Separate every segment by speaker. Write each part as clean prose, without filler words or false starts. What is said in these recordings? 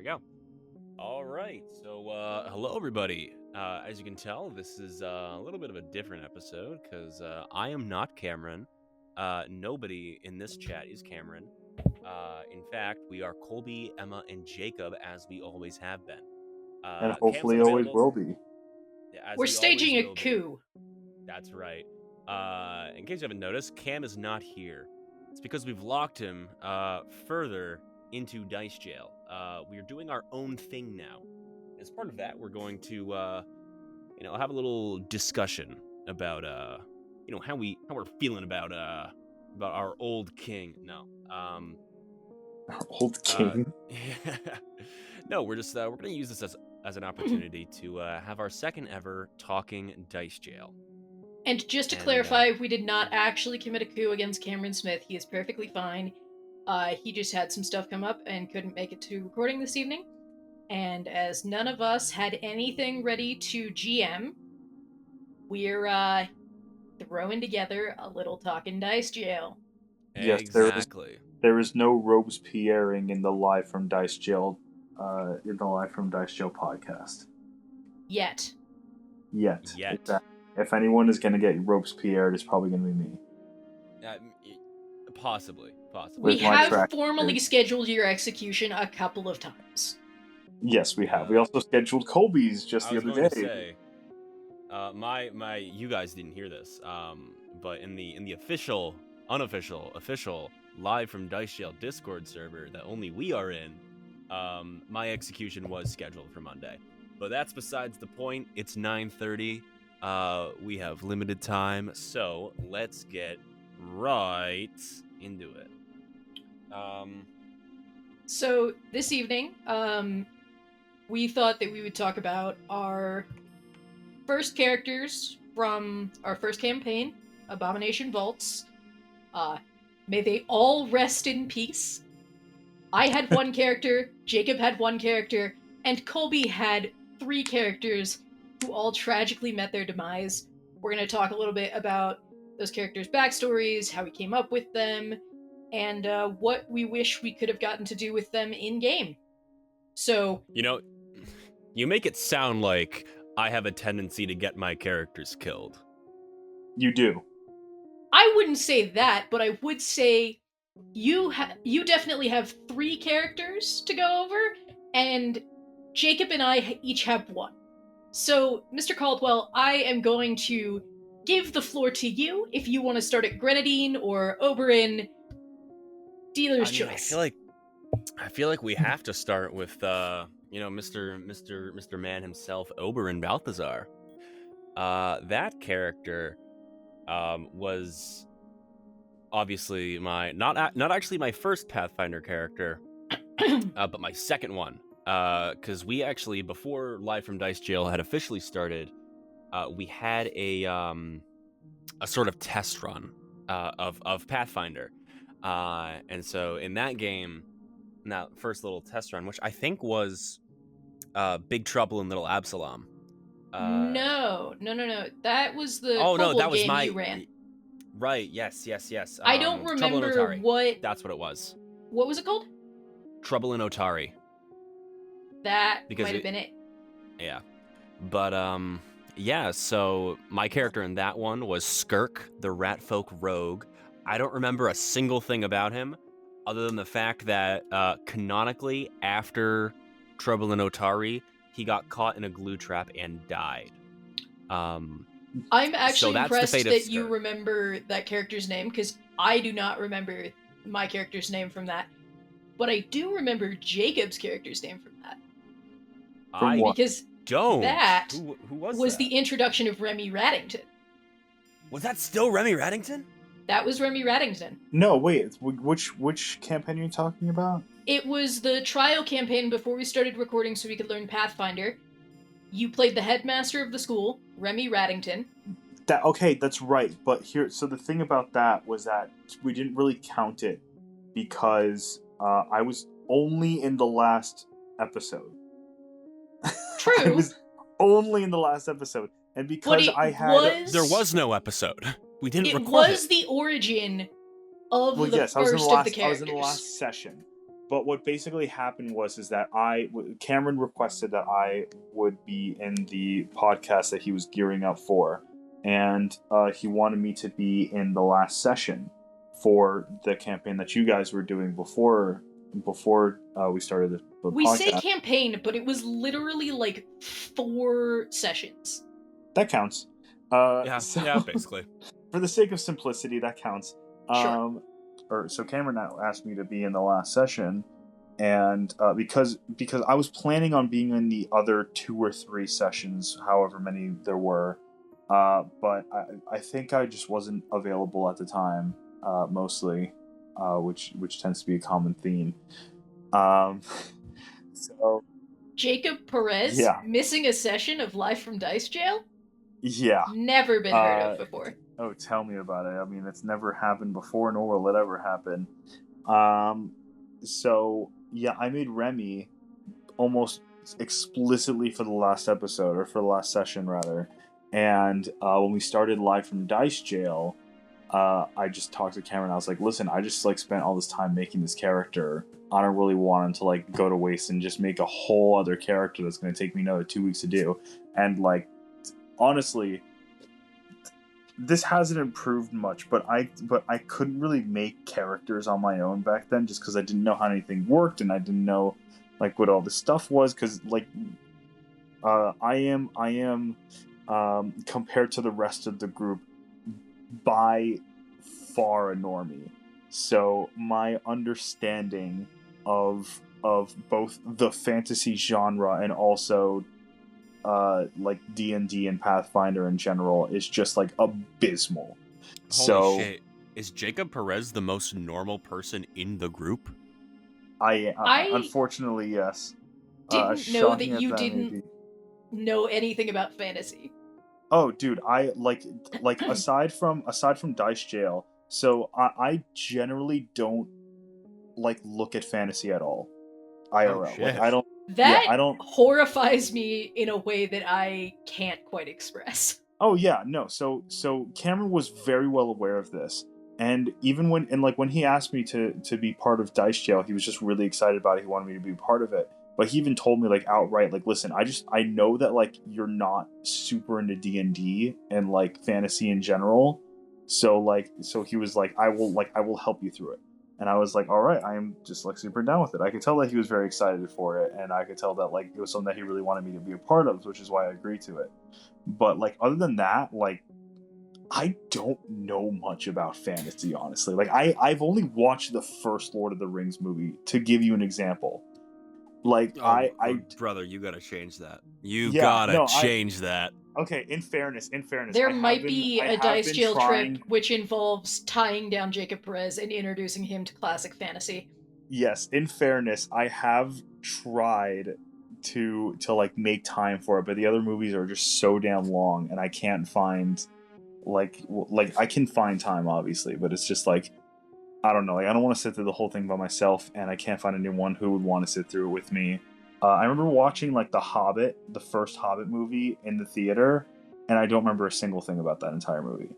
Speaker 1: we go. All right. So, hello, everybody. As you can tell, this is a little bit of a different episode because I am not Cameron. Nobody in this chat is Cameron. In fact, we are Colby, Emma, and Jacob, as we always have been.
Speaker 2: And
Speaker 1: Cam's
Speaker 2: hopefully always
Speaker 1: unavailable.
Speaker 2: will be.
Speaker 1: As
Speaker 3: We're
Speaker 1: we
Speaker 3: staging
Speaker 1: always
Speaker 3: a
Speaker 1: will be.
Speaker 3: coup.
Speaker 1: That's right. In case you haven't noticed, Cam is not here. It's because we've locked him further into Dice Jail. We are doing our own thing now. As part of that, we're going to, have a little discussion about, how we're feeling about our old king. No,
Speaker 2: Old king.
Speaker 1: no, we're just we're gonna use this as an opportunity to have our second ever talking Dice Jail.
Speaker 3: And just to clarify, we did not actually commit a coup against Cameron Smith. He is perfectly fine. He just had some stuff come up and couldn't make it to recording this evening. And as none of us had anything ready to GM, we're throwing together a little talking dice jail.
Speaker 2: Yes,
Speaker 1: Exactly.
Speaker 2: There is no Robespierreing in the Live from Dice Jail, podcast.
Speaker 3: Yet.
Speaker 2: Exactly. If anyone is going to get Robespierre, it's probably going to be me.
Speaker 1: Possibly.
Speaker 3: We have formally scheduled your execution a couple of times.
Speaker 2: Yes, we have. We also scheduled Colby's just the other day.
Speaker 1: To say, you guys didn't hear this, but in the unofficial Live from Dice Jail Discord server that only we are in, my execution was scheduled for Monday. But that's besides the point. It's 9:30. We have limited time, so let's get right into it.
Speaker 3: So this evening, we thought that we would talk about our first characters from our first campaign, Abomination Vaults. May they all rest in peace. I had one character, Jacob had one character, and Colby had 3 characters who all tragically met their demise. We're going to talk a little bit about those characters' backstories, how we came up with them, and what we wish we could have gotten to do with them in-game. So...
Speaker 1: You make it sound like I have a tendency to get my characters killed.
Speaker 2: You do.
Speaker 3: I wouldn't say that, but I would say you definitely have 3 characters to go over, and Jacob and I each have 1. So, Mr. Caldwell, I am going to give the floor to you if you want to start at Grenadine or Oberyn. Dealer's choice.
Speaker 1: I feel like we have to start with Mr. Man himself, Oberyn Balthazar. That character was obviously not actually my first Pathfinder character, but my second one. Because we actually, before Live from Dice Jail had officially started, we had a sort of test run of Pathfinder, and so in that game, in that first little test run, which I think was Big Trouble in Little Absalom.
Speaker 3: No. That was the
Speaker 1: that was
Speaker 3: game you ran.
Speaker 1: Right. Yes.
Speaker 3: I don't remember what.
Speaker 1: That's what it was.
Speaker 3: What was it called?
Speaker 1: Trouble in Otari.
Speaker 3: That might have been it.
Speaker 1: Yeah. But, so my character in that one was Skirk, the Ratfolk Rogue. I don't remember a single thing about him, other than the fact that, canonically, after Trouble in Otari, he got caught in a glue trap and died.
Speaker 3: I'm actually impressed that you remember that character's name, because I do not remember my character's name from that. But I do remember Jacob's character's name from that. Because that
Speaker 1: who was that?
Speaker 3: The introduction of Remy Raddington.
Speaker 1: Was that still Remy Raddington?
Speaker 3: That was Remy Raddington.
Speaker 2: No, wait. Which campaign are you talking about?
Speaker 3: It was the trial campaign before we started recording so we could learn Pathfinder. You played the headmaster of the school, Remy Raddington.
Speaker 2: That's right. But so the thing about that was that we didn't really count it because I was only in the last episode.
Speaker 3: True.
Speaker 2: I was only in the last episode. And because
Speaker 1: there was no episode. We didn't record it.
Speaker 3: It was the origin of the first of the characters.
Speaker 2: I was in the last session. but what basically happened is that Cameron requested that I would be in the podcast that he was gearing up for, and he wanted me to be in the last session for the campaign that you guys were doing before we started the
Speaker 3: We
Speaker 2: podcast.
Speaker 3: say campaign, but it was literally like 4 sessions.
Speaker 2: That counts.
Speaker 1: Yeah,
Speaker 2: So,
Speaker 1: basically.
Speaker 2: For the sake of simplicity, that counts.
Speaker 3: Sure.
Speaker 2: So Cameron now asked me to be in the last session, and because I was planning on being in the other 2 or 3 sessions, however many there were, but I think I just wasn't available at the time, mostly, which tends to be a common theme. So
Speaker 3: Jacob Perez
Speaker 2: Yeah.
Speaker 3: missing a session of Live from Dice Jail?
Speaker 2: yeah.
Speaker 3: Never been heard of before.
Speaker 2: Oh, tell me about it. I mean, it's never happened before, nor will it ever happen. So yeah, I made Remy almost explicitly for the last episode, or for the last session rather. And when we started Live from Dice Jail, I just talked to Cameron. I was like, "Listen, I just like spent all this time making this character. I don't really want him to like go to waste and just make a whole other character that's going to take me another 2 weeks to do." And like, honestly, this hasn't improved much, but I couldn't really make characters on my own back then, just because I didn't know how anything worked, and I didn't know like what all this stuff was, because like I am compared to the rest of the group by far a normie, so my understanding of both the fantasy genre and also like D&D and Pathfinder in general is just like abysmal.
Speaker 1: Holy shit. Is Jacob Perez the most normal person in the group?
Speaker 2: I unfortunately, yes.
Speaker 3: Didn't know that
Speaker 2: Shocking as
Speaker 3: you
Speaker 2: may
Speaker 3: didn't
Speaker 2: be.
Speaker 3: know anything about fantasy.
Speaker 2: Oh, dude, I like aside from Dice Jail, so I generally don't like look at fantasy at all. IRL.
Speaker 1: shit.
Speaker 2: Like I don't.
Speaker 3: That
Speaker 2: I don't.
Speaker 3: horrifies me in a way that I can't quite express.
Speaker 2: Oh yeah, no. So Cameron was very well aware of this, and even when he asked me to be part of Dice Jail, he was just really excited about it. He wanted me to be part of it. But he even told me like outright, like, listen, I know that like you're not super into D&D and like fantasy in general, so he was like, I will help you through it. And I was like, all right, I am just like super down with it. I could tell that he was very excited for it, and I could tell that like it was something that he really wanted me to be a part of, which is why I agreed to it. But like other than that, like I don't know much about fantasy, honestly. Like I've only watched the first Lord of the Rings movie, to give you an example. Like
Speaker 1: brother, you gotta change that. Change that.
Speaker 2: Okay, in fairness,
Speaker 3: There might be a Dice Jail
Speaker 2: trying...
Speaker 3: trip which involves tying down Jacob Perez and introducing him to classic fantasy.
Speaker 2: Yes, in fairness, I have tried to like make time for it, but the other movies are just so damn long, and I can't find like I can find time obviously, but it's just like I don't know. Like I don't want to sit through the whole thing by myself, and I can't find anyone who would want to sit through it with me. I remember watching like The Hobbit, the first Hobbit movie, in the theater, and I don't remember a single thing about that entire movie.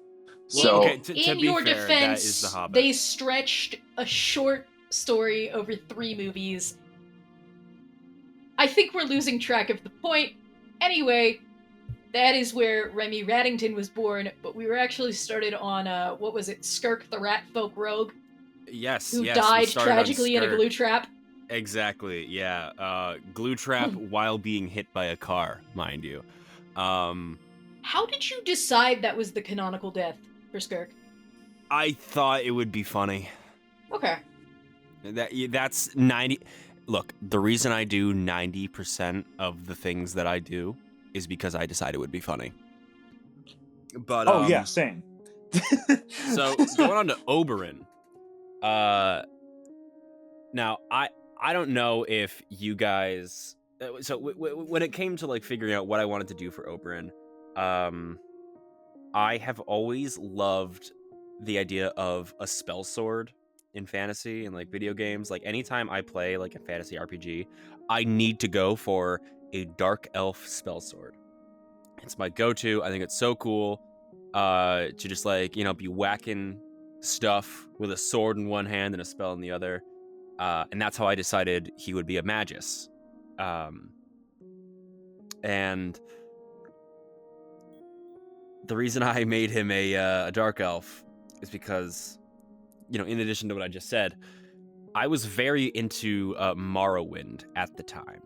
Speaker 2: So,
Speaker 1: okay, to
Speaker 3: in
Speaker 1: be
Speaker 3: your
Speaker 1: fair,
Speaker 3: defense,
Speaker 1: that is The Hobbit.
Speaker 3: They stretched a short story over 3 movies. I think we're losing track of the point. Anyway, that is where Remy Raddington was born, but we were actually started on, what was it, Skirk the Rat Folk Rogue?
Speaker 1: Yes,
Speaker 3: who
Speaker 1: we
Speaker 3: died
Speaker 1: started on
Speaker 3: tragically in a
Speaker 1: Skirk.
Speaker 3: glue trap.
Speaker 1: Exactly, yeah. Glue trap while being hit by a car, mind you.
Speaker 3: How did you decide that was the canonical death for Skirk?
Speaker 1: I thought it would be funny.
Speaker 3: Okay.
Speaker 1: That's 90... Look, the reason I do 90% of the things that I do is because I decide it would be funny. But
Speaker 2: yeah, same.
Speaker 1: So, going on to Oberyn. Now, I don't know if you guys... So, when it came to, like, figuring out what I wanted to do for Oberyn, I have always loved the idea of a spell sword in fantasy and, like, video games. Like, anytime I play, like, a fantasy RPG, I need to go for a dark elf spell sword. It's my go-to. I think it's so cool to just, like, you know, be whacking stuff with a sword in one hand and a spell in the other. And that's how I decided he would be a magus. And the reason I made him a dark elf is because, in addition to what I just said, I was very into Morrowind at the time.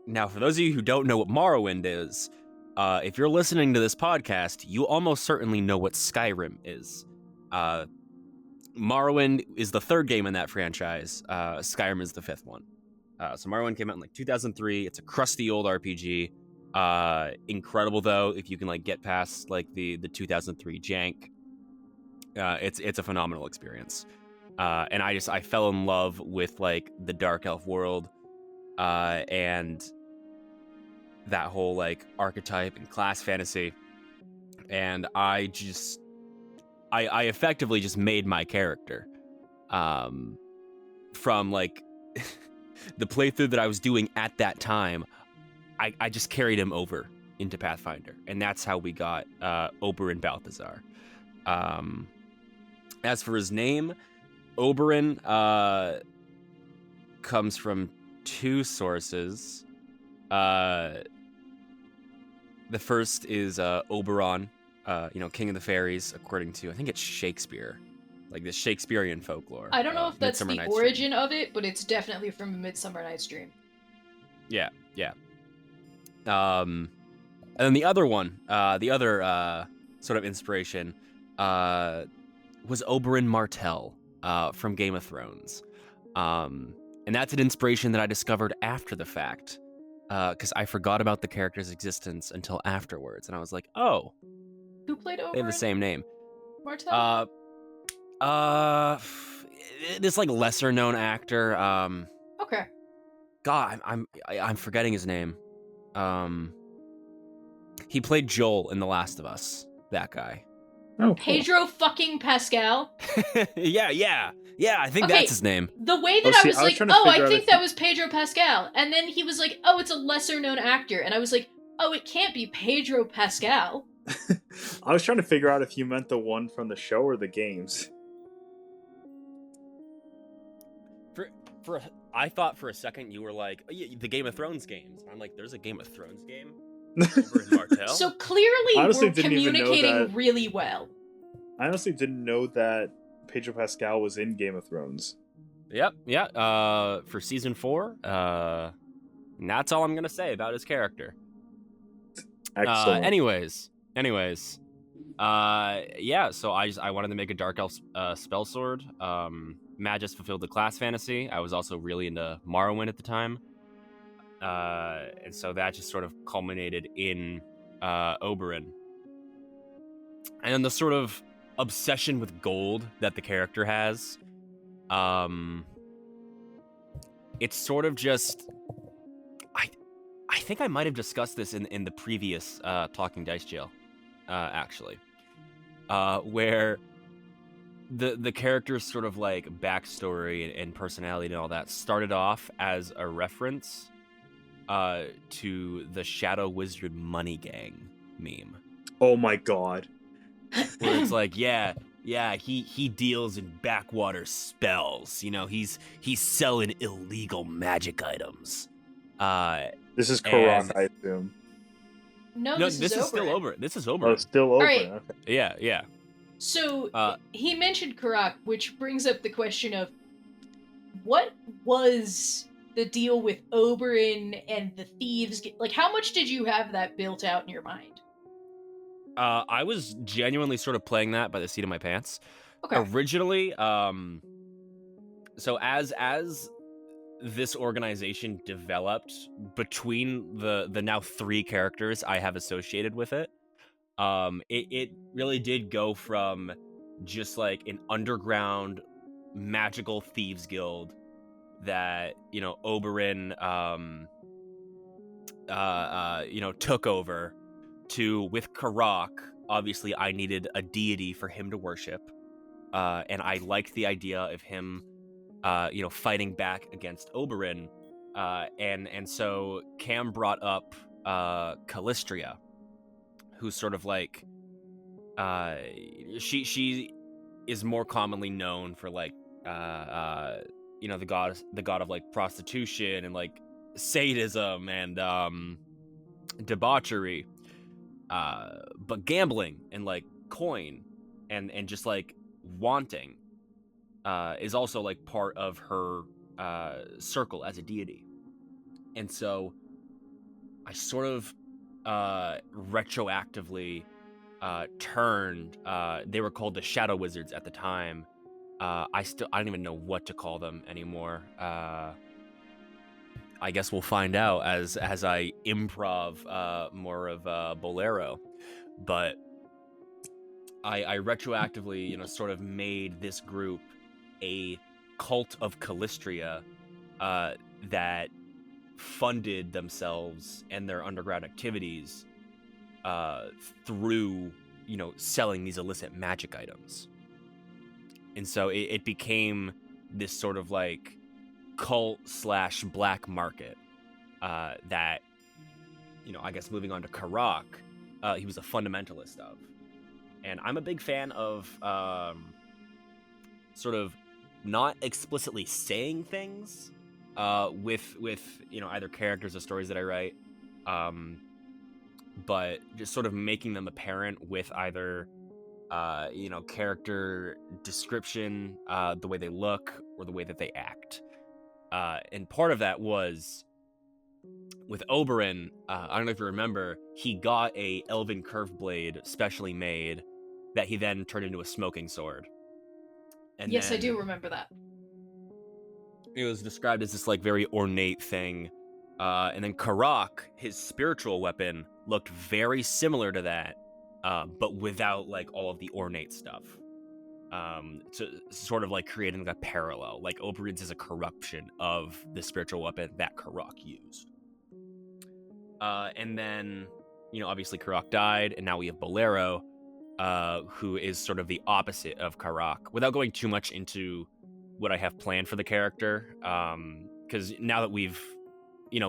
Speaker 1: Now, for those of you who don't know what Morrowind is, if you're listening to this podcast, you almost certainly know what Skyrim is. Morrowind is the third game in that franchise. Skyrim is the fifth one. So Morrowind came out in 2003. It's a crusty old RPG. Incredible though, if you can get past the 2003 jank. It's a phenomenal experience. And I fell in love with the dark elf world, and that whole archetype and class fantasy, and I effectively just made my character from the playthrough that I was doing at that time. I just carried him over into Pathfinder, and that's how we got Oberyn Balthazar. As for his name, Oberyn comes from two sources. The first is Oberon, King of the Fairies, according to, I think it's Shakespeare, the Shakespearean folklore.
Speaker 3: I don't know if that's
Speaker 1: Midsummer
Speaker 3: the
Speaker 1: Night's
Speaker 3: origin of it, but it's definitely from A Midsummer Night's Dream.
Speaker 1: Yeah. And then the other one, the other sort of inspiration, was Oberyn Martell from Game of Thrones. And that's an inspiration that I discovered after the fact, because I forgot about the character's existence until afterwards, and I was like, oh,
Speaker 3: Who played Oberyn?
Speaker 1: they have the same name.
Speaker 3: Martell?
Speaker 1: This lesser known actor.
Speaker 3: Okay.
Speaker 1: God, I'm forgetting his name. He played Joel in The Last of Us. That guy.
Speaker 2: Oh, cool.
Speaker 3: Pedro fucking Pascal?
Speaker 1: Yeah. I think
Speaker 3: Okay,
Speaker 1: that's his name.
Speaker 3: The way that I was I think that was Pedro Pascal. And then he was like, oh, it's a lesser known actor. And I was like, oh, it can't be Pedro Pascal.
Speaker 2: I was trying to figure out if you meant the one from the show or the games.
Speaker 1: I thought for a second you were like, oh, yeah, the Game of Thrones games. I'm like, there's a Game of Thrones game? Over in Martell?
Speaker 3: So clearly
Speaker 2: Honestly,
Speaker 3: we're
Speaker 2: didn't even know
Speaker 3: communicating
Speaker 2: that.
Speaker 3: really well.
Speaker 2: I honestly didn't know that Pedro Pascal was in Game of Thrones.
Speaker 1: Yep. For season 4, and that's all I'm gonna say about his character.
Speaker 2: Excellent.
Speaker 1: Anyways, yeah. So I wanted to make a dark elf spell sword. Magus fulfilled the class fantasy. I was also really into Morrowind at the time, and so that just sort of culminated in Oberyn, and the sort of obsession with gold that the character has. It's sort of just, I think I might have discussed this in the previous Talking Dice Jail, actually, where the character's sort of backstory and personality and all that started off as a reference to the Shadow Wizard Money Gang meme.
Speaker 2: Oh my god.
Speaker 1: Where it's he deals in backwater spells. He's selling illegal magic items.
Speaker 2: This is Karak, I assume.
Speaker 3: No,
Speaker 1: this is
Speaker 3: Oberyn.
Speaker 1: still over. This is
Speaker 2: Oh,
Speaker 1: over.
Speaker 2: it's still open.
Speaker 3: Alright.
Speaker 2: Okay.
Speaker 1: Yeah.
Speaker 3: So he mentioned Karak, which brings up the question of what was the deal with Oberyn and the thieves? How much did you have that built out in your mind?
Speaker 1: I was genuinely sort of playing that by the seat of my pants.
Speaker 3: Okay.
Speaker 1: Originally, so as this organization developed between the now 3 characters I have associated with it, it really did go from just an underground magical thieves guild that Oberyn took over, to, with Karak, obviously I needed a deity for him to worship, and I liked the idea of him fighting back against Oberyn, and so Cam brought up Callistria, who's sort of she is more commonly known for the god of like prostitution and like sadism and debauchery, but gambling and like coin and just like wanting is also like part of her circle as a deity. And so I sort of retroactively turned, they were called the Shadow Wizards at the time. I don't even know what to call them anymore. I guess we'll find out as I improv more of Bolero. But I retroactively, sort of made this group a cult of Callistria that funded themselves and their underground activities through, selling these illicit magic items. And so it became this sort of like cult / black market that, I guess moving on to Karak, he was a fundamentalist of. And I'm a big fan of sort of not explicitly saying things with either characters or stories that I write, but just sort of making them apparent with either character description, the way they look or the way that they act. And part of that was with Oberyn. I don't know if you remember, he got a elven curved blade specially made that he then turned into a smoking sword. And
Speaker 3: yes, I do remember that.
Speaker 1: It was described as this like very ornate thing. And then Karak, his spiritual weapon, looked very similar to that, but without like all of the ornate stuff. To sort of like creating a parallel. Like Oberyn's is a corruption of the spiritual weapon that Karak used. And then, obviously Karak died, and now we have Bolero, who is sort of the opposite of Karak. Without going too much into what I have planned for the character, because now that we've,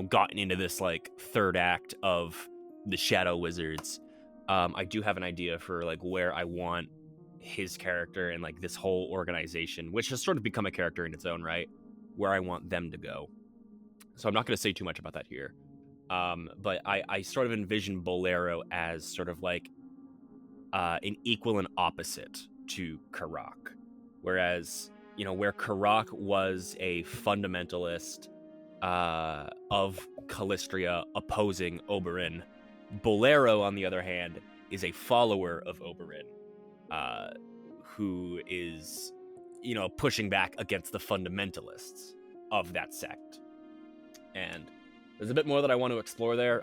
Speaker 1: gotten into this like third act of the Shadow Wizards, I do have an idea for like where I want his character and like this whole organization, which has sort of become a character in its own right, where I want them to go. So I'm not going to say too much about that here. But I sort of envision Bolero as sort of like an equal and opposite to Karak. Whereas, where Karak was a fundamentalist of Callistria opposing Oberyn, Bolero, on the other hand, is a follower of Oberyn, who is, pushing back against the fundamentalists of that sect. And there's a bit more that I want to explore there.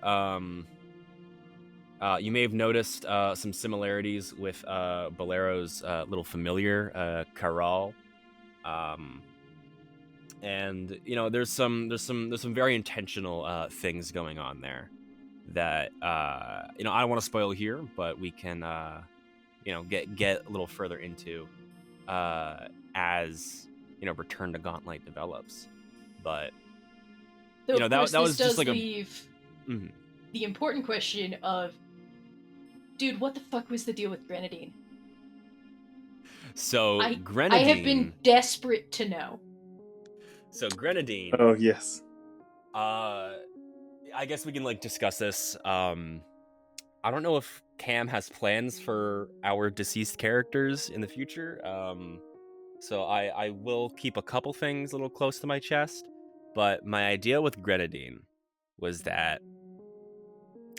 Speaker 1: You may have noticed some similarities with Bolero's little familiar, Caral. And there's some very intentional things going on there that I don't want to spoil here, but we can get a little further into as Return to Gauntlet develops. But
Speaker 3: Though,
Speaker 1: that was just like
Speaker 3: leave the important question of, dude, what the fuck was the deal with Grenadine?
Speaker 1: So Grenadine,
Speaker 3: I have been desperate to know.
Speaker 1: So Grenadine.
Speaker 2: Oh yes.
Speaker 1: I guess we can like discuss this. I don't know if Cam has plans for our deceased characters in the future. So I will keep a couple things a little close to my chest. But my idea with Grenadine was that,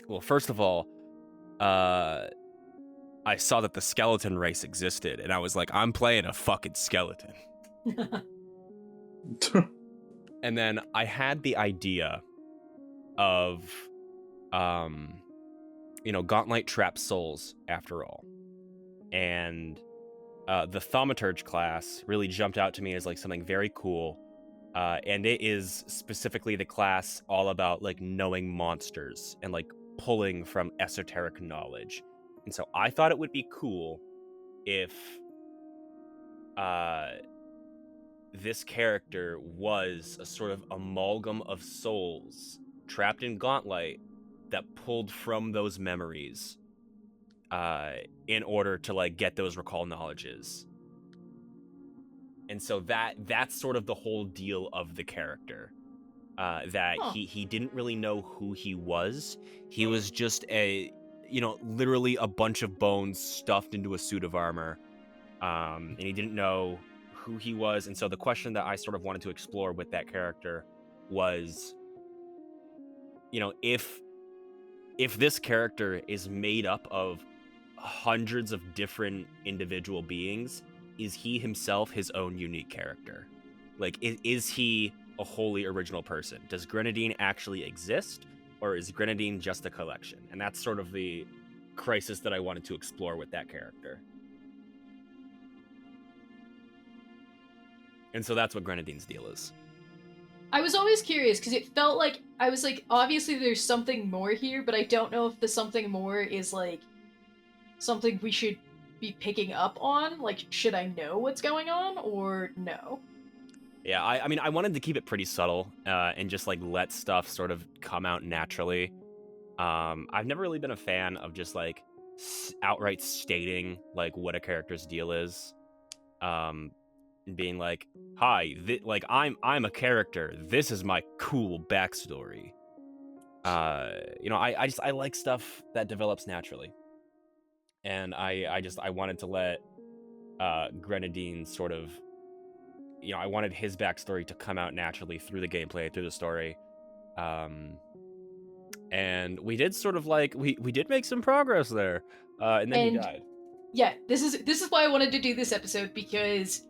Speaker 1: well, first of all, I saw that the skeleton race existed, and I was like, I'm playing a fucking skeleton. And then I had the idea of, Gauntlet traps souls, after all. And the Thaumaturge class really jumped out to me as like something very cool. And it is specifically the class all about like knowing monsters and like pulling from esoteric knowledge. And so I thought it would be cool if this character was a sort of amalgam of souls trapped in Gauntlet that pulled from those memories in order to like get those recall knowledges. And so that's sort of the whole deal of the character. That he didn't really know who he was. He was just literally a bunch of bones stuffed into a suit of armor. And he didn't know who he was. And so the question that I sort of wanted to explore with that character was, if this character is made up of hundreds of different individual beings, is he himself his own unique character? Like, is he a wholly original person? Does Grenadine actually exist, or is Grenadine just a collection? And that's sort of the crisis that I wanted to explore with that character. And so that's what Grenadine's deal is.
Speaker 3: I was always curious because it felt like I was like, obviously there's something more here, but I don't know if the something more is like something we should be picking up on. Like, should I know what's going on or no?
Speaker 1: Yeah, I mean, I wanted to keep it pretty subtle and just like let stuff sort of come out naturally. I've never really been a fan of just like outright stating like what a character's deal is. And being like, "Hi, I'm a character. This is my cool backstory." I like stuff that develops naturally, and I wanted to let Grenadine sort of, I wanted his backstory to come out naturally through the gameplay, through the story, and we did sort of like we did make some progress there, and then he died.
Speaker 3: Yeah, this is why I wanted to do this episode, because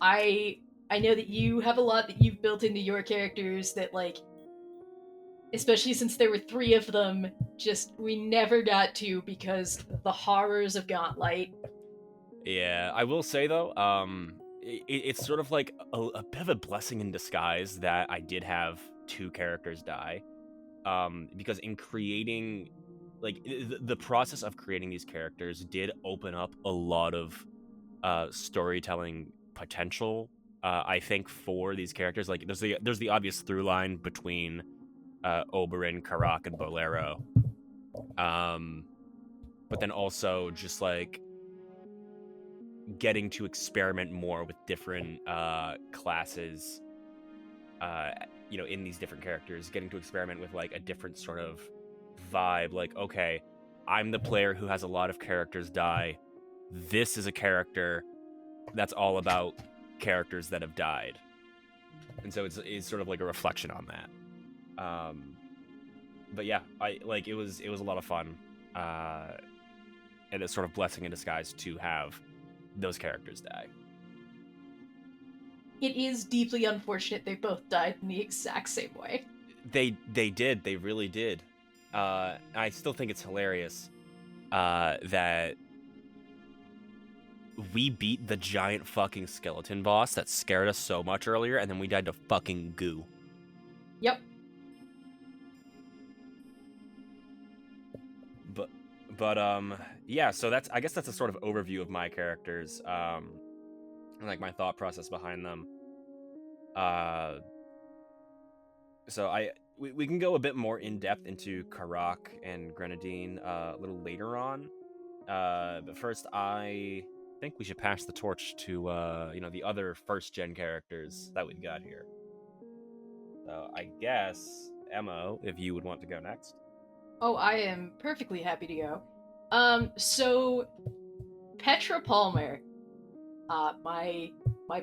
Speaker 3: I know that you have a lot that you've built into your characters that, like, especially since there were 3 of them, just we never got to because the horrors of Gauntlet.
Speaker 1: Yeah, I will say though, it's sort of like a bit of a blessing in disguise that I did have 2 characters die, because in creating, like, the process of creating these characters did open up a lot of storytelling potential, I think, for these characters. Like, there's the obvious through line between Oberyn, Karak, and Bolero, but then also just like getting to experiment more with different classes, in these different characters, getting to experiment with like a different sort of vibe. Like, okay, I'm the player who has a lot of characters die. This is a character that's all about characters that have died, and so it's sort of like a reflection on that. But yeah, it was a lot of fun, and it's sort of blessing in disguise to have those characters die.
Speaker 3: It is deeply unfortunate they both died in the exact same way.
Speaker 1: They did. They really did. I still think it's hilarious that we beat the giant fucking skeleton boss that scared us so much earlier, and then we died to fucking goo.
Speaker 3: Yep.
Speaker 1: But yeah, so I guess that's a sort of overview of my characters, and like my thought process behind them. So we can go a bit more in depth into Karak and Grenadine a little later on. But first, I think we should pass the torch to the other first gen characters that we've got here. So I guess, Emma, if you would want to go next.
Speaker 3: Oh, I am perfectly happy to go. So Petra Palmer, my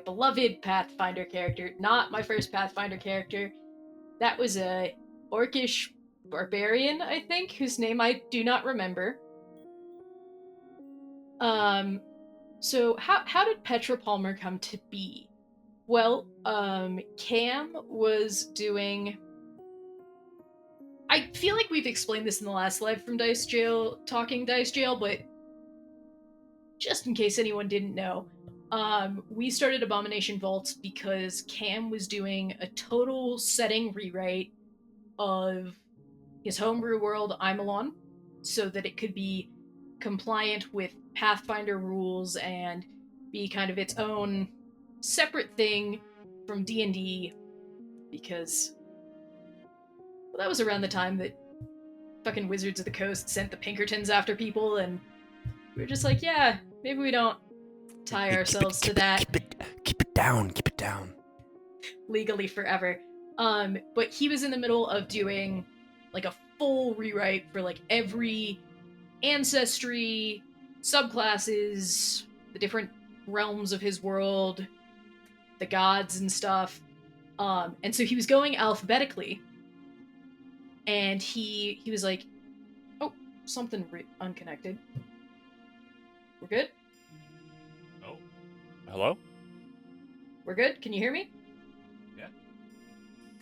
Speaker 3: beloved Pathfinder character, not my first Pathfinder character. That was a orcish barbarian, I think, whose name I do not remember. So how did Petra Palmer come to be? Well, Cam was doing... I feel like we've explained this in the last live from Dice Jail, Talking Dice Jail, but just in case anyone didn't know, we started Abomination Vaults because Cam was doing a total setting rewrite of his homebrew world, Imelon, so that it could be compliant with Pathfinder rules and be kind of its own separate thing from D&D, because... well, that was around the time that fucking Wizards of the Coast sent the Pinkertons after people, and we were just like, yeah, maybe we don't tie ourselves to that.
Speaker 1: Keep it down. Keep it down.
Speaker 3: legally forever. But he was in the middle of doing like a full rewrite for like every ancestry, subclasses, the different realms of his world, the gods and stuff. And so he was going alphabetically, and he was like, "Oh, something unconnected. We're good.
Speaker 1: Oh, hello?
Speaker 3: We're good. Can you hear me?
Speaker 1: Yeah.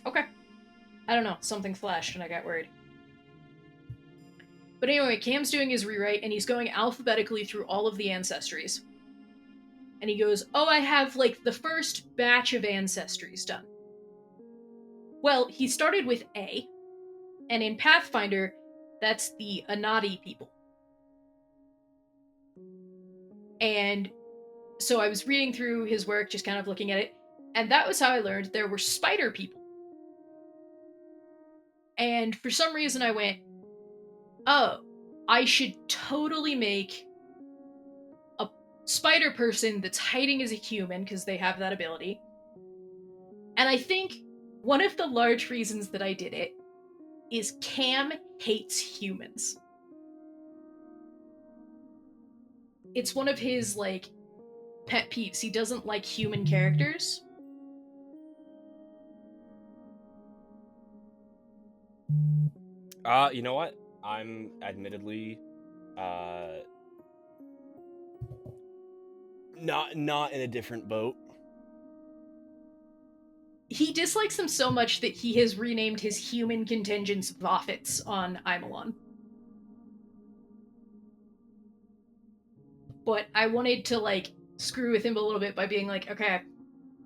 Speaker 3: Okay. I don't know. Something flashed, and I got worried. But anyway, Cam's doing his rewrite, and he's going alphabetically through all of the ancestries. And he goes, "Oh, I have like the first batch of ancestries done." Well, he started with A, and in Pathfinder, that's the Anadi people. And so I was reading through his work, just kind of looking at it, and that was how I learned there were spider people. And for some reason I went, oh, I should totally make a spider person that's hiding as a human, because they have that ability. And I think one of the large reasons that I did it is Cam hates humans. It's one of his, like, pet peeves. He doesn't like human characters.
Speaker 1: You know what? I'm admittedly not in a different boat.
Speaker 3: He dislikes them so much that he has renamed his human contingents Voffits on Imelon. But I wanted to, like, screw with him a little bit by being like, okay,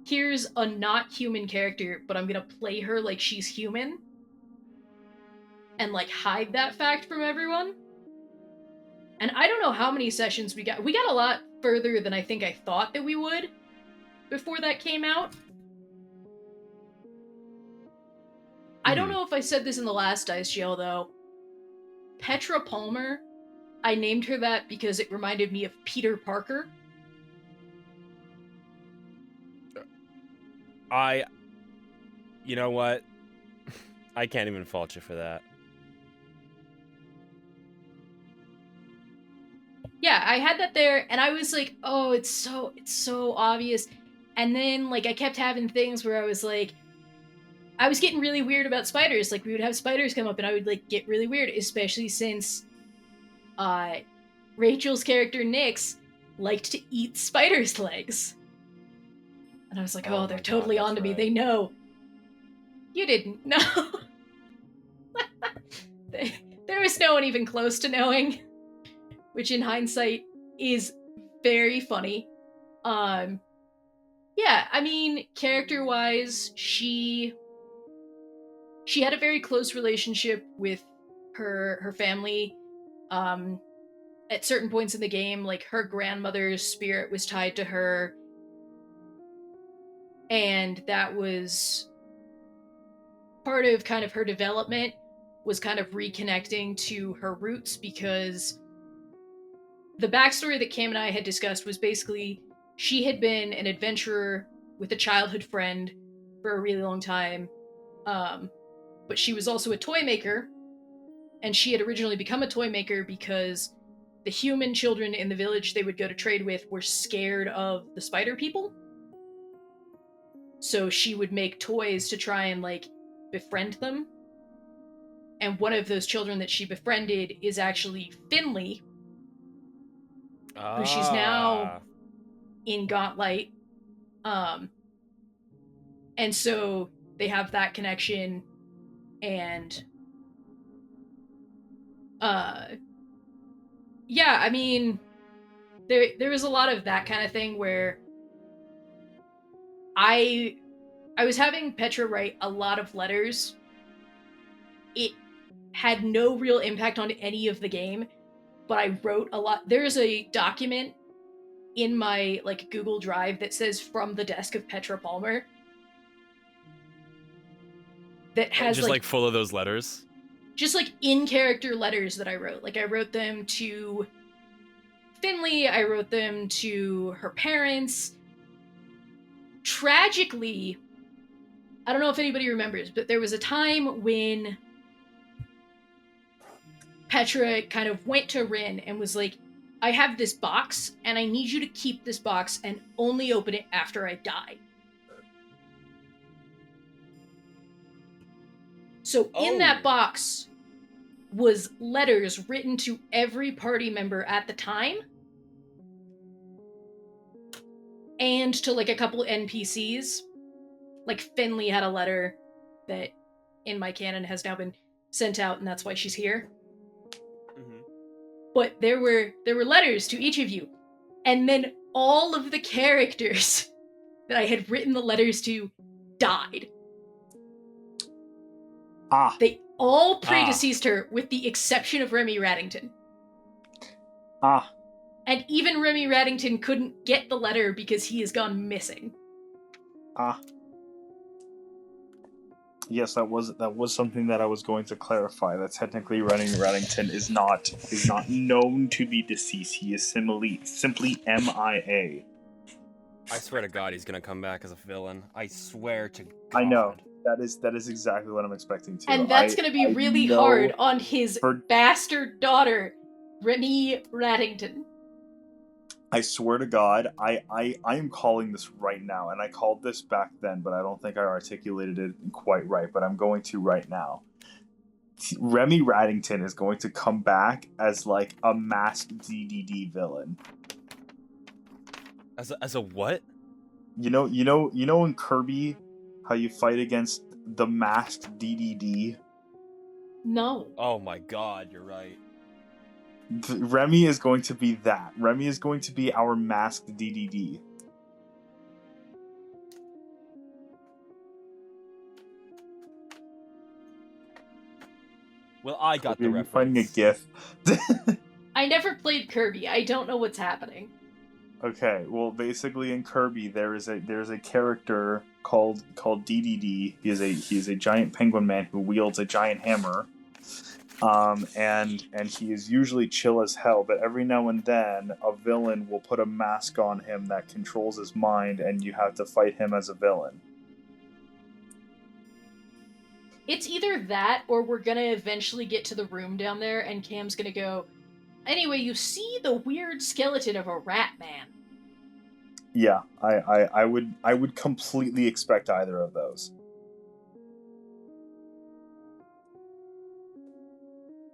Speaker 3: here's a not human character, but I'm gonna play her like she's human. And, like, hide that fact from everyone. And I don't know how many sessions we got. We got a lot further than I think I thought that we would before that came out. I don't know if I said this in the last Dice Jail, though. Petra Palmer, I named her that because it reminded me of Peter Parker.
Speaker 1: You know what? I can't even fault you for that.
Speaker 3: Yeah, I had that there, and I was like, oh, it's so obvious. And then, like, I kept having things where I was like, I was getting really weird about spiders. Like, we would have spiders come up, and I would, like, get really weird, especially since Rachel's character, Nyx, liked to eat spiders' legs. And I was like, oh, they're totally onto me. They know. You didn't know. There was no one even close to knowing. Which, in hindsight, is very funny. Yeah, I mean, character-wise, she had a very close relationship with her family. At certain points in the game, like, her grandmother's spirit was tied to her, and that was part of kind of her development, was kind of reconnecting to her roots, because the backstory that Cam and I had discussed was basically she had been an adventurer with a childhood friend for a really long time, but she was also a toy maker, and she had originally become a toy maker because the human children in the village they would go to trade with were scared of the spider people. So she would make toys to try and, like, befriend them. And one of those children that she befriended is actually Finley, who she's now in Gauntlet. And so they have that connection, and yeah, I mean, there was a lot of that kind of thing where I was having Petra write a lot of letters. It had no real impact on any of the game, but I wrote a lot. There's a document in my, like, Google Drive that says "From the desk of Petra Palmer" that has
Speaker 1: just like full of those letters.
Speaker 3: Just, like, in-character letters that I wrote. Like, I wrote them to Finley, I wrote them to her parents, tragically, I don't know if anybody remembers, but there was a time when Petra kind of went to Rin and was like, I have this box, and I need you to keep this box and only open it after I die. So in that box was letters written to every party member at the time, and to like a couple NPCs. Like Finley had a letter that in my canon has now been sent out, and that's why she's here. Mm-hmm. But there were letters to each of you, and then all of the characters that I had written the letters to died. They all predeceased her, with the exception of Remy Raddington. And even Remy Raddington couldn't get the letter because he has gone missing.
Speaker 2: Yes, that was something that I was going to clarify. That technically Remy Raddington is not known to be deceased. He is simply MIA.
Speaker 1: I swear to God, he's gonna come back as a villain. I swear to God.
Speaker 2: I know. That is exactly what I'm expecting too.
Speaker 3: And that's going to be really hard on his bastard daughter, Remy Raddington.
Speaker 2: I swear to God, I am calling this right now, and I called this back then, but I don't think I articulated it quite right, but I'm going to right now. Remy Raddington is going to come back as like a masked DDD villain.
Speaker 1: As a what?
Speaker 2: You know in Kirby how you fight against the masked DDD?
Speaker 3: No.
Speaker 1: Oh my God, you're right.
Speaker 2: Remy is going to be that. Remy is going to be our masked DDD.
Speaker 1: Well, I got the reference.
Speaker 2: Finding a GIF.
Speaker 3: I never played Kirby. I don't know what's happening.
Speaker 2: Okay, well, basically in Kirby there's a character called DDD. He is a giant penguin man who wields a giant hammer. And he is usually chill as hell, but every now and then a villain will put a mask on him that controls his mind, and you have to fight him as a villain.
Speaker 3: It's either that, or we're gonna eventually get to the room down there, and Cam's gonna go, anyway, you see the weird skeleton of a rat man.
Speaker 2: Yeah, I would completely expect either of those.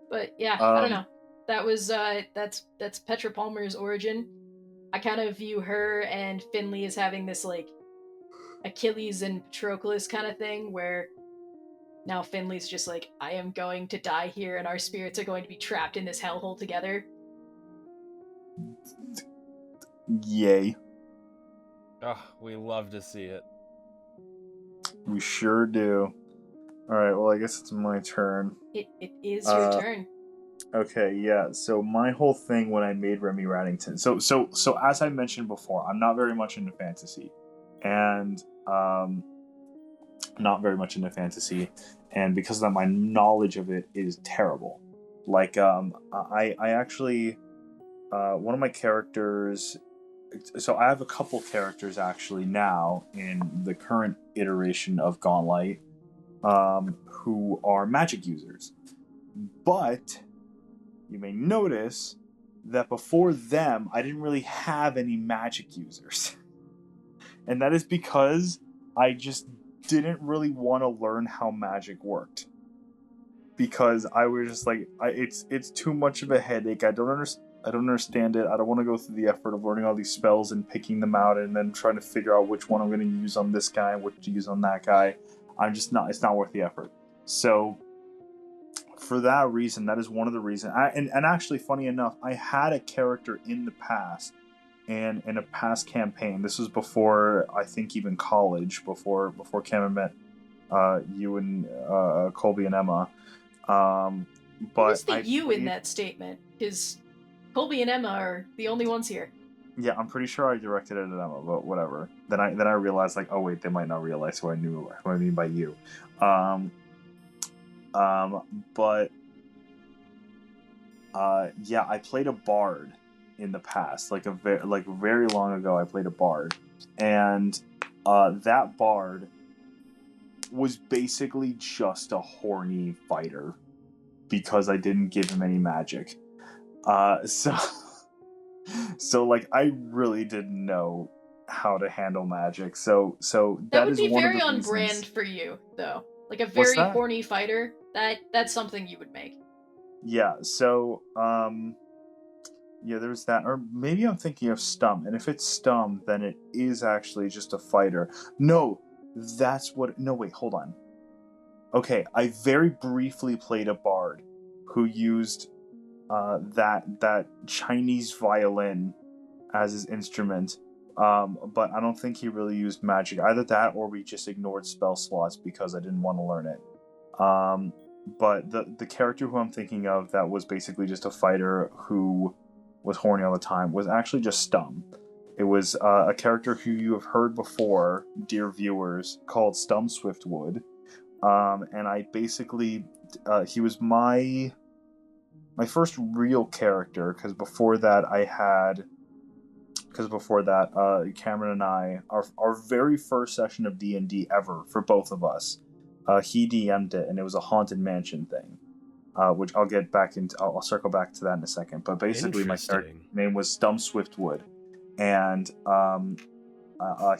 Speaker 3: But yeah, I don't know. That was that's Petra Palmer's origin. I kind of view her and Finley as having this like Achilles and Patroclus kind of thing, where now Finley's just like, I am going to die here, and our spirits are going to be trapped in this hellhole together.
Speaker 2: Yay.
Speaker 1: Oh, we love to see it.
Speaker 2: We sure do. Alright, well, I guess it's my turn.
Speaker 3: It is your turn.
Speaker 2: Okay, yeah, so my whole thing when I made Remy Raddington... So as I mentioned before, I'm not very much into fantasy. And, and because of that, my knowledge of it is terrible. Like, I actually... one of my characters... So I have a couple characters, actually, now, in the current iteration of Gauntlet, who are magic users. But you may notice that before them, I didn't really have any magic users. And that is because I just didn't really want to learn how magic worked. Because I was just like, it's too much of a headache. I don't understand it. I don't want to go through the effort of learning all these spells and picking them out and then trying to figure out which one I'm going to use on this guy and which to use on that guy. It's not worth the effort. So for that reason, that is one of the reasons. And actually, funny enough, I had a character in the past, and in a past campaign. This was before, I think, even college, before Cameron met you and Colby and Emma.
Speaker 3: Who's the you in that statement? Because Colby and Emma are the only ones here.
Speaker 2: Yeah, I'm pretty sure I directed it at Emma, but whatever. Then I realized, like, oh wait, they might not realize who I mean by you. But yeah, I played a bard in the past, very long ago. I played a bard, and that bard was basically just a horny fighter because I didn't give him any magic. So like I really didn't know how to handle magic. So
Speaker 3: That
Speaker 2: that
Speaker 3: would
Speaker 2: is
Speaker 3: be
Speaker 2: one of
Speaker 3: very
Speaker 2: the
Speaker 3: on
Speaker 2: reasons.
Speaker 3: brand for you, though. Like a
Speaker 2: What's
Speaker 3: very
Speaker 2: that?
Speaker 3: horny fighter. That's something you would make.
Speaker 2: Yeah. So yeah, there's that. Or maybe I'm thinking of Stum, and if it's Stum, then it is actually just a fighter. No, that's what. No, wait, hold on. Okay, I very briefly played a bard who used that Chinese violin as his instrument, but I don't think he really used magic. Either that, or we just ignored spell slots because I didn't want to learn it. But the character who I'm thinking of that was basically just a fighter who was horny all the time was actually just Stum. It was a character who you have heard before, dear viewers, called Stum Swiftwood. And I basically, he was my first real character, because before that, Cameron and I, our very first session of D&D ever for both of us, he DM'd it, and it was a haunted mansion thing, which I'll get back into. I'll circle back to that in a second. But basically, my character name was Stum Swiftwood, and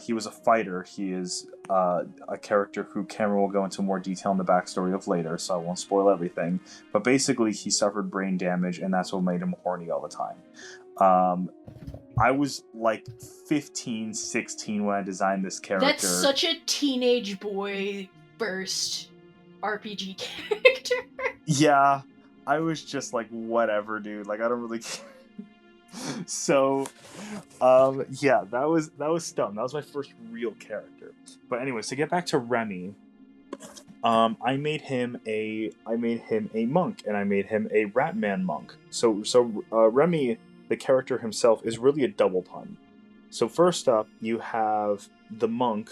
Speaker 2: he was a fighter. He is a character who Cameron will go into more detail in the backstory of later, so I won't spoil everything. But basically, he suffered brain damage, and that's what made him horny all the time. I was like 15, 16 when I designed this character.
Speaker 3: That's such a teenage boy first RPG character.
Speaker 2: Yeah, I was just like, whatever, dude. Like, I don't really care. So, yeah, that was Stum. That was my first real character. But anyways, to get back to Remy, I made him a monk, and I made him a Ratman monk. So Remy, the character himself, is really a double pun. So first up, you have the monk,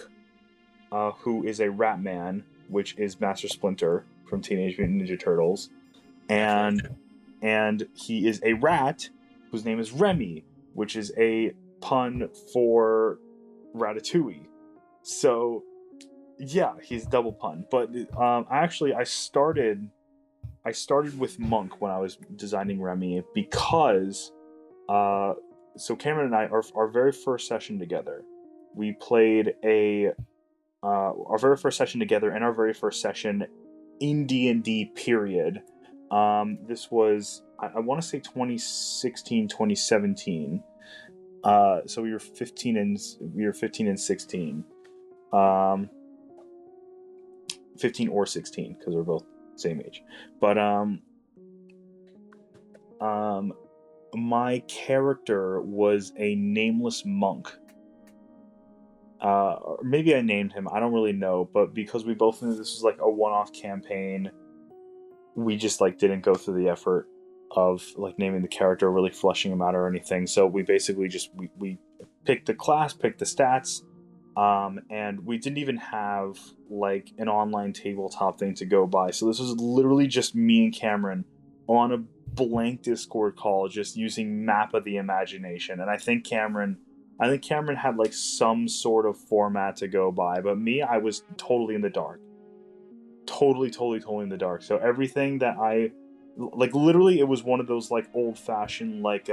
Speaker 2: who is a Ratman, which is Master Splinter from Teenage Mutant Ninja Turtles, and he is a rat whose name is Remy, which is a pun for Ratatouille. So yeah, he's double pun. But actually, I started with monk when I was designing Remy because so Cameron and I, our very first session together, we played our very first session together, and our very first session in D&D period. This was, I want to say 2016, 2017. So we were 15 and 16. 15 or 16, because we're both same age. But my character was a nameless monk. Or maybe I named him, I don't really know, but because we both knew this was like a one-off campaign, we just like didn't go through the effort of like naming the character, really fleshing him out or anything. So we basically just we picked the class, picked the stats, and we didn't even have like an online tabletop thing to go by. So this was literally just me and Cameron on a blank Discord call, just using Map of the Imagination. And I think Cameron had like some sort of format to go by, but me, I was totally in the dark. Totally in the dark. So everything that I like, literally, it was one of those like old-fashioned like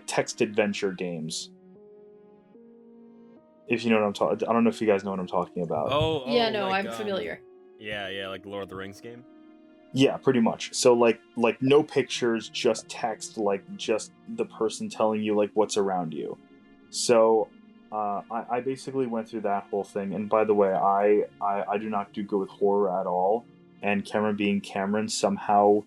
Speaker 2: text adventure games. If you know what I'm talking, I don't know if you guys know what I'm talking about.
Speaker 3: Yeah, no,
Speaker 1: like,
Speaker 3: I'm familiar.
Speaker 1: Yeah, like Lord of the Rings game.
Speaker 2: Yeah, pretty much. So like no pictures, just text, like just the person telling you like what's around you. So I basically went through that whole thing. And by the way, I do not do good with horror at all. And Cameron, being Cameron, somehow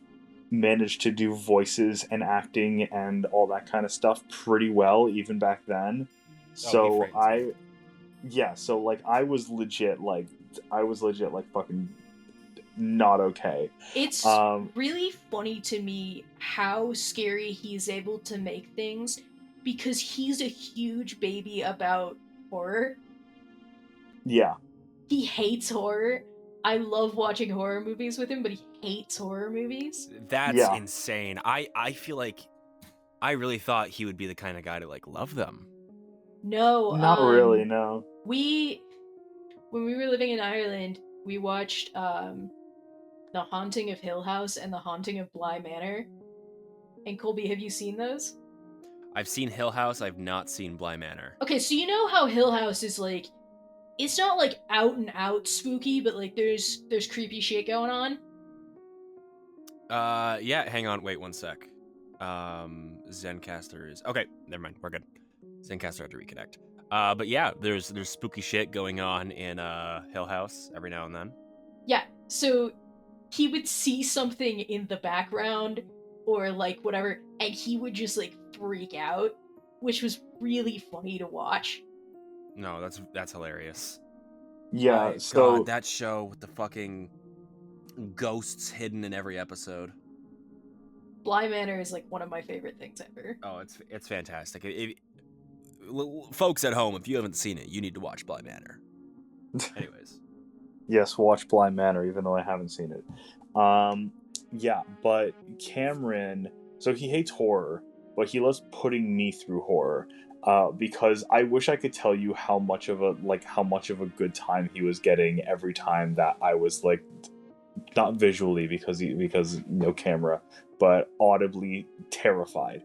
Speaker 2: managed to do voices and acting and all that kind of stuff pretty well, even back then. So so like I was legit like fucking not okay.
Speaker 3: It's really funny to me how scary he's able to make things, because he's a huge baby about horror.
Speaker 2: Yeah.
Speaker 3: He hates horror. I love watching horror movies with him, but he hates horror movies.
Speaker 1: That's insane. I feel like I really thought he would be the kind of guy to like love them.
Speaker 3: No,
Speaker 2: not really, no.
Speaker 3: We when we were living in Ireland, we watched The Haunting of Hill House and The Haunting of Bly Manor. And Colby, have you seen those?
Speaker 1: I've seen Hill House. I've not seen Bly Manor.
Speaker 3: Okay, so you know how Hill House is like, it's not like out and out spooky, but like there's creepy shit going on.
Speaker 1: Yeah. Hang on. Wait 1 sec. Zencaster is okay. Never mind. We're good. Zencaster had to reconnect. But yeah, there's spooky shit going on in Hill House every now and then.
Speaker 3: Yeah, so he would see something in the background or like whatever, and he would just like freak out, which was really funny to watch.
Speaker 1: No, that's hilarious.
Speaker 2: Yeah,
Speaker 1: God, that show with the fucking ghosts hidden in every episode.
Speaker 3: Bly Manor is like one of my favorite things ever.
Speaker 1: Oh, it's fantastic. Folks at home, if you haven't seen it, you need to watch Bly Manor. Anyways.
Speaker 2: Yes, watch Bly Manor, even though I haven't seen it. Yeah, but Cameron, so he hates horror, but he loves putting me through horror. Because I wish I could tell you how much of a good time he was getting every time that I was like, not visually because no camera, but audibly terrified.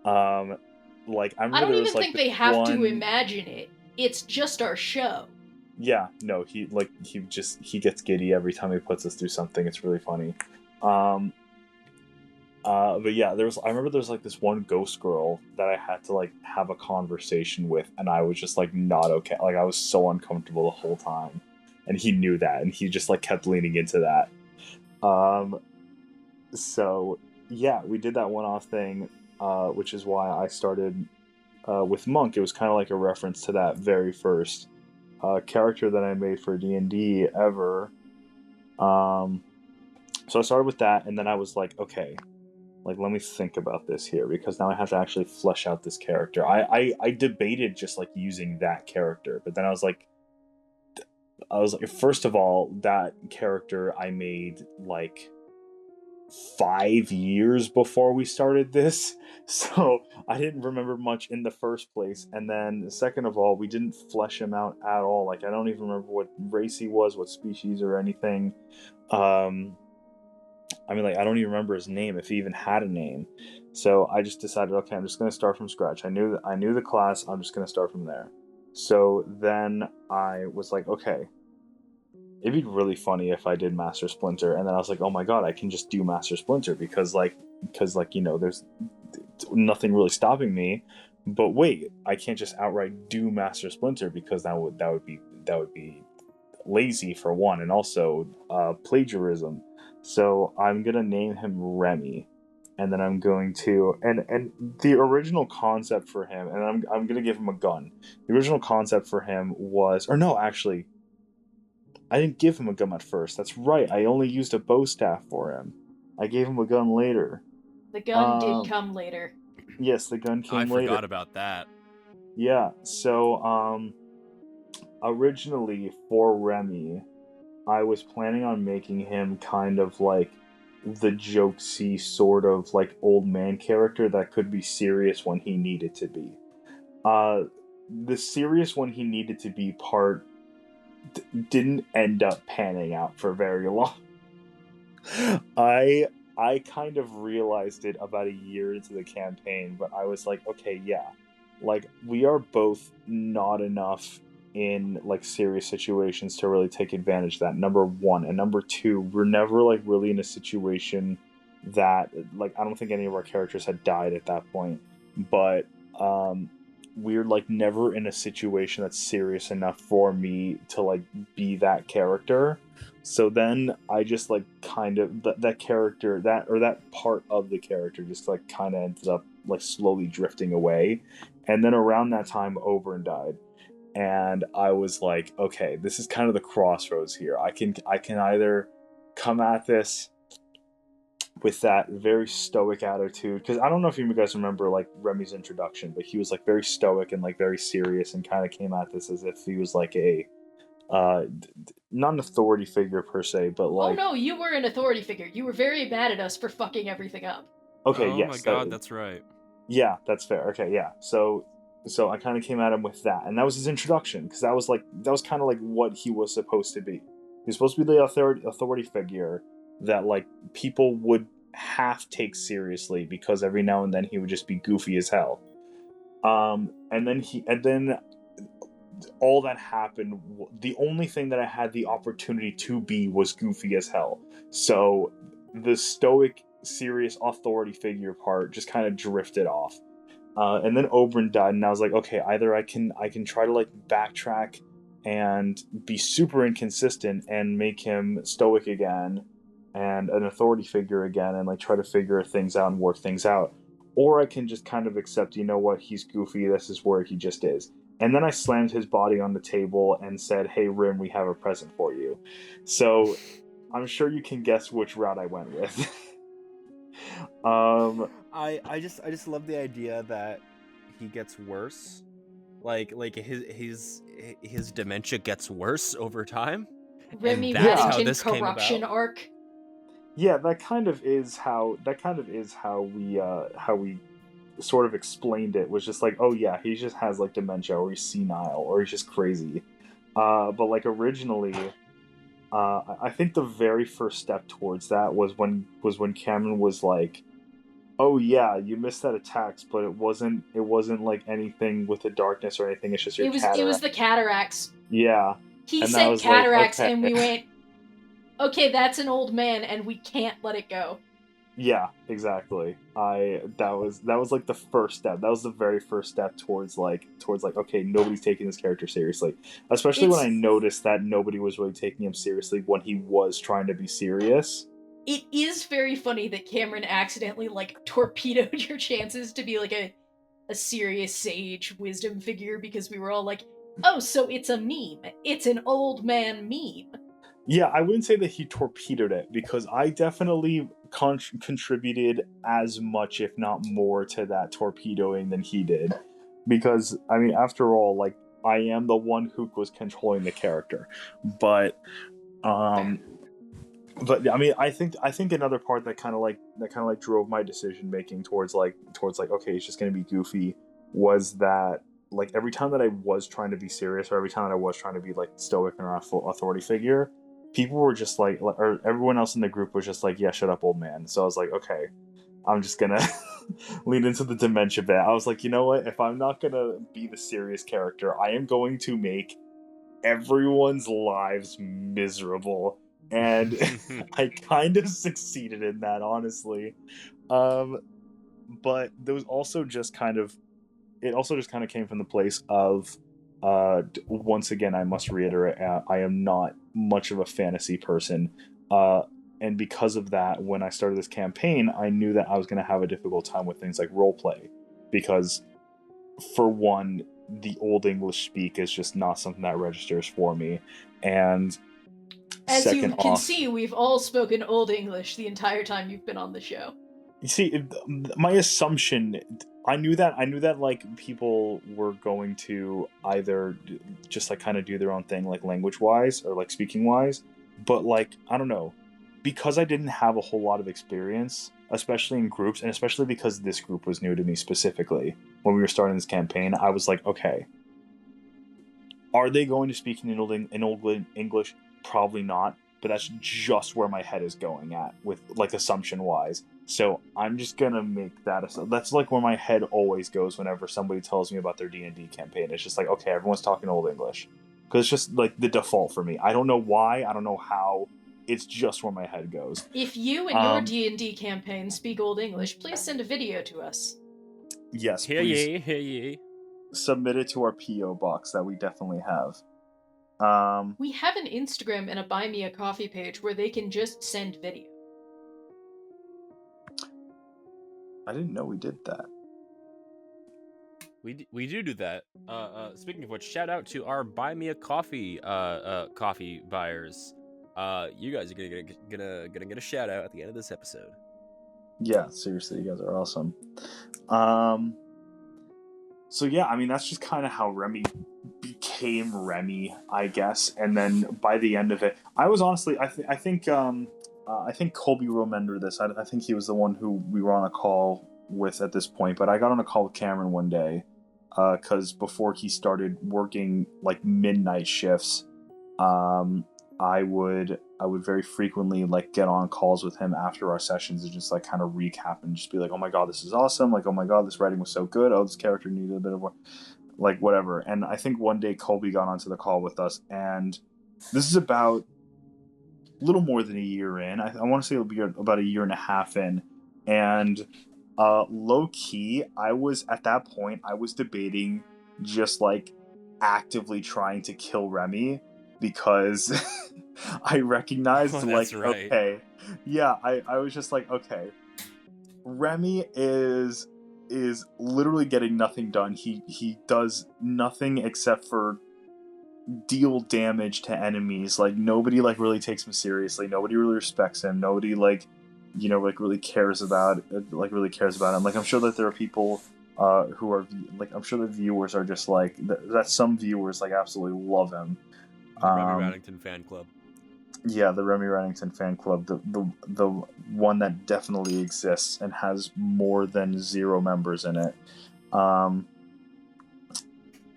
Speaker 2: Like I remember
Speaker 3: I don't
Speaker 2: there
Speaker 3: even
Speaker 2: was, like,
Speaker 3: think they
Speaker 2: this
Speaker 3: have to
Speaker 2: one-
Speaker 3: imagine it. It's just our show.
Speaker 2: Yeah, no, he gets giddy every time he puts us through something. It's really funny. But yeah, I remember there was like this one ghost girl that I had to like have a conversation with, and I was just like not okay. Like I was so uncomfortable the whole time, and he knew that, and he just like kept leaning into that. So yeah, we did that one-off thing, which is why I started with Monk. It was kind of like a reference to that very first character that I made for D&D ever. So I started with that, and then I was like, okay, like let me think about this here, because now I have to actually flesh out this character. I debated just like using that character, but then I was like, first of all, that character I made like 5 years before we started this, so I didn't remember much in the first place. And then second of all, we didn't flesh him out at all. Like I don't even remember what race he was, what species or anything. I mean, like, I don't even remember his name, if he even had a name. So I just decided, okay, I'm just going to start from scratch. I knew the class. I'm just going to start from there. So then I was like, okay, it'd be really funny if I did Master Splinter. And then I was like, oh my god, I can just do Master Splinter because there's nothing really stopping me. But wait, I can't just outright do Master Splinter because that would be lazy for one, and also plagiarism. So I'm gonna name him Remy, and then I'm going to and the original concept for him, and I'm gonna give him a gun. The original concept for him was, or no, actually, I didn't give him a gun at first. That's right. I only used a bow staff for him. I gave him a gun later.
Speaker 3: The gun did come later.
Speaker 2: Yes, the gun came later.
Speaker 1: I forgot about that.
Speaker 2: Yeah. So originally for Remy, I was planning on making him kind of like the jokesy sort of like old man character that could be serious when he needed to be. The serious when he needed to be part didn't end up panning out for very long. I kind of realized it about a year into the campaign, but I was like, okay, yeah, like we are both not enough in like serious situations to really take advantage of that, number one. And number two, we're never like really in a situation that, like, I don't think any of our characters had died at that point, but we're like never in a situation that's serious enough for me to like be that character. So then I just like kind of that character, that part of the character just like kind of ended up like slowly drifting away. And then around that time Oberon died, and I was like, okay, this is kind of the crossroads here. I can either come at this with that very stoic attitude, because I don't know if you guys remember like Remy's introduction, but he was like very stoic and like very serious, and kind of came at this as if he was like a not an authority figure per se, but like,
Speaker 3: oh no, you were an authority figure. You were very mad at us for fucking everything up.
Speaker 2: okay,
Speaker 1: oh
Speaker 2: yes,
Speaker 1: my god, that's right.
Speaker 2: Yeah, that's fair. Okay, yeah. So So I kind of came at him with that, and that was his introduction, because that was kind of like what he was supposed to be. He was supposed to be the authority figure that like people would half take seriously, because every now and then he would just be goofy as hell. And then all that happened. The only thing that I had the opportunity to be was goofy as hell. So the stoic, serious authority figure part just kind of drifted off. And then Oberyn died, and I was like, okay, either I can try to like backtrack and be super inconsistent and make him stoic again and an authority figure again, and like try to figure things out and work things out, or I can just kind of accept, you know what, he's goofy, this is where he just is. And then I slammed his body on the table and said, hey Rim, we have a present for you. So I'm sure you can guess which route I went with.
Speaker 1: I just love the idea that he gets worse, like his dementia gets worse over time.
Speaker 3: Remy
Speaker 1: And that's
Speaker 2: how
Speaker 3: Reddington
Speaker 1: this came
Speaker 3: corruption
Speaker 1: about.
Speaker 3: arc.
Speaker 2: Yeah, that kind of is how we sort of explained it, was just like, oh yeah, he just has like dementia, or he's senile, or he's just crazy. But like originally, I think the very first step towards that was when Cameron was like, oh yeah, you missed that attacks, but it wasn't like anything with the darkness or anything. It's just your
Speaker 3: It was
Speaker 2: cataract.
Speaker 3: the cataracts.
Speaker 2: Yeah,
Speaker 3: He
Speaker 2: and that
Speaker 3: said
Speaker 2: was like,
Speaker 3: cataracts,
Speaker 2: okay.
Speaker 3: and we went, okay, that's an old man, and we can't let it go.
Speaker 2: Yeah, exactly. That was like the first step. That was the very first step towards like okay, nobody's taking this character seriously. Especially when I noticed that nobody was really taking him seriously when he was trying to be serious.
Speaker 3: It is very funny that Cameron accidentally like torpedoed your chances to be like a serious sage wisdom figure, because we were all like, oh, so it's a meme. It's an old man meme.
Speaker 2: Yeah, I wouldn't say that he torpedoed it, because I definitely contributed as much, if not more, to that torpedoing than he did. Because, I mean, after all, like, I am the one who was controlling the character. But, I mean, I think another part that kind of like drove my decision making towards like okay, it's just gonna be goofy, was that like every time that I was trying to be serious, or every time that I was trying to be like stoic and an authority figure, people were just like, or everyone else in the group was just like, yeah, shut up, old man. So I was like, okay, I'm just gonna lean into the dementia bit. I was like, you know what, if I'm not gonna be the serious character, I am going to make everyone's lives miserable. And I kind of succeeded in that, honestly. But there was also just kind of, it also just kind of came from the place of, once again, I must reiterate, I am not much of a fantasy person. And because of that, when I started this campaign, I knew that I was going to have a difficult time with things like roleplay. Because, for one, the Old English speak is just not something that registers for me. And
Speaker 3: as you
Speaker 2: second
Speaker 3: can
Speaker 2: off,
Speaker 3: see, we've all spoken Old English the entire time you've been on the show.
Speaker 2: you see, my assumption, I knew that like people were going to either just like kind of do their own thing, like language wise or like speaking wise, but like I don't know, because I didn't have a whole lot of experience, especially in groups, and especially because this group was new to me specifically when we were starting this campaign. I was like, okay, are they going to speak in old English? Probably not, but that's just where my head is going at with like assumption wise. So I'm just gonna make that. That's like where my head always goes whenever somebody tells me about their D&D campaign. It's just like, okay, everyone's talking Old English, because it's just like the default for me. I don't know why. I don't know how. It's just where my head goes.
Speaker 3: If you and your D&D campaign speak Old English, please send a video to us.
Speaker 2: Yes,
Speaker 1: Hear
Speaker 2: please.
Speaker 1: ye, hear ye.
Speaker 2: Submit it to our PO box that we definitely have.
Speaker 3: We have an Instagram and a Buy Me a Coffee page where they can just send video.
Speaker 2: I didn't know we did that.
Speaker 1: We do that. Speaking of which, shout out to our Buy Me a Coffee coffee buyers. You guys are gonna get a shout out at the end of this episode.
Speaker 2: Yeah, seriously, you guys are awesome. So yeah, I mean that's just kind of how Remy became Remy, I guess. And then by the end of it, I was honestly, I think Colby will remember this. I think he was the one who we were on a call with at this point. But I got on a call with Cameron one day, because before he started working like midnight shifts, I would very frequently like get on calls with him after our sessions and just like kind of recap and just be like, oh my god, this is awesome, like, oh my god, this writing was so good, oh, this character needed a bit of like whatever. And I think one day Colby got onto the call with us, and this is about a little more than a year in. I want to say it'll be about a year and a half in, and low key, I was at that point, I was debating just like actively trying to kill Remy because I recognized like,
Speaker 1: right.
Speaker 2: okay, yeah, I was just like, okay, Remy is literally getting nothing done. He does nothing except for deal damage to enemies. Like, nobody like really takes him seriously. Nobody really respects him. Nobody like, you know, like really cares about him. Like, I'm sure that there are people who are like, I'm sure the viewers are just like that. Some viewers like absolutely love him.
Speaker 1: The Remy Reddington fan club.
Speaker 2: Yeah, the Remy Reddington fan club, the one that definitely exists and has more than 0 members in it.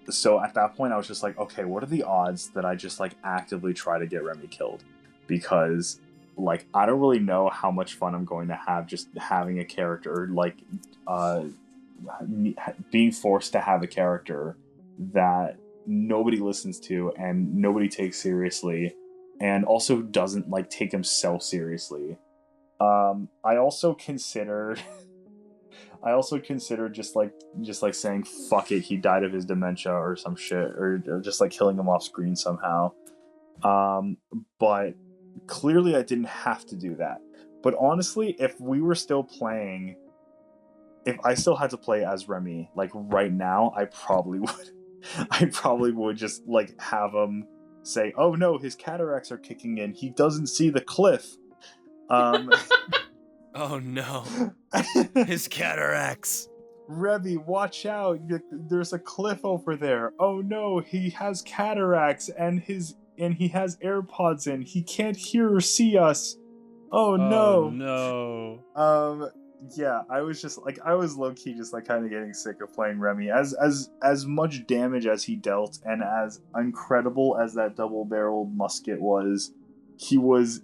Speaker 2: So at that point, I was just like, okay, what are the odds that I just like actively try to get Remy killed? Because like, I don't really know how much fun I'm going to have just having a character like being forced to have a character that nobody listens to and nobody takes seriously, and also doesn't like take himself seriously. I also considered just like saying fuck it, he died of his dementia or some shit, or just like killing him off screen somehow. But clearly I didn't have to do that. But honestly, if we were still playing, if I still had to play as Remy, like right now, I probably would just like have him say, oh no, his cataracts are kicking in, he doesn't see the cliff.
Speaker 1: Oh no, his cataracts.
Speaker 2: Remy, watch out, there's a cliff over there. Oh no, he has cataracts and he has AirPods in, he can't hear or see us. Oh no.
Speaker 1: No.
Speaker 2: Yeah, I was low-key just like kind of getting sick of playing Remy. As much damage as he dealt and as incredible as that double-barreled musket was, he was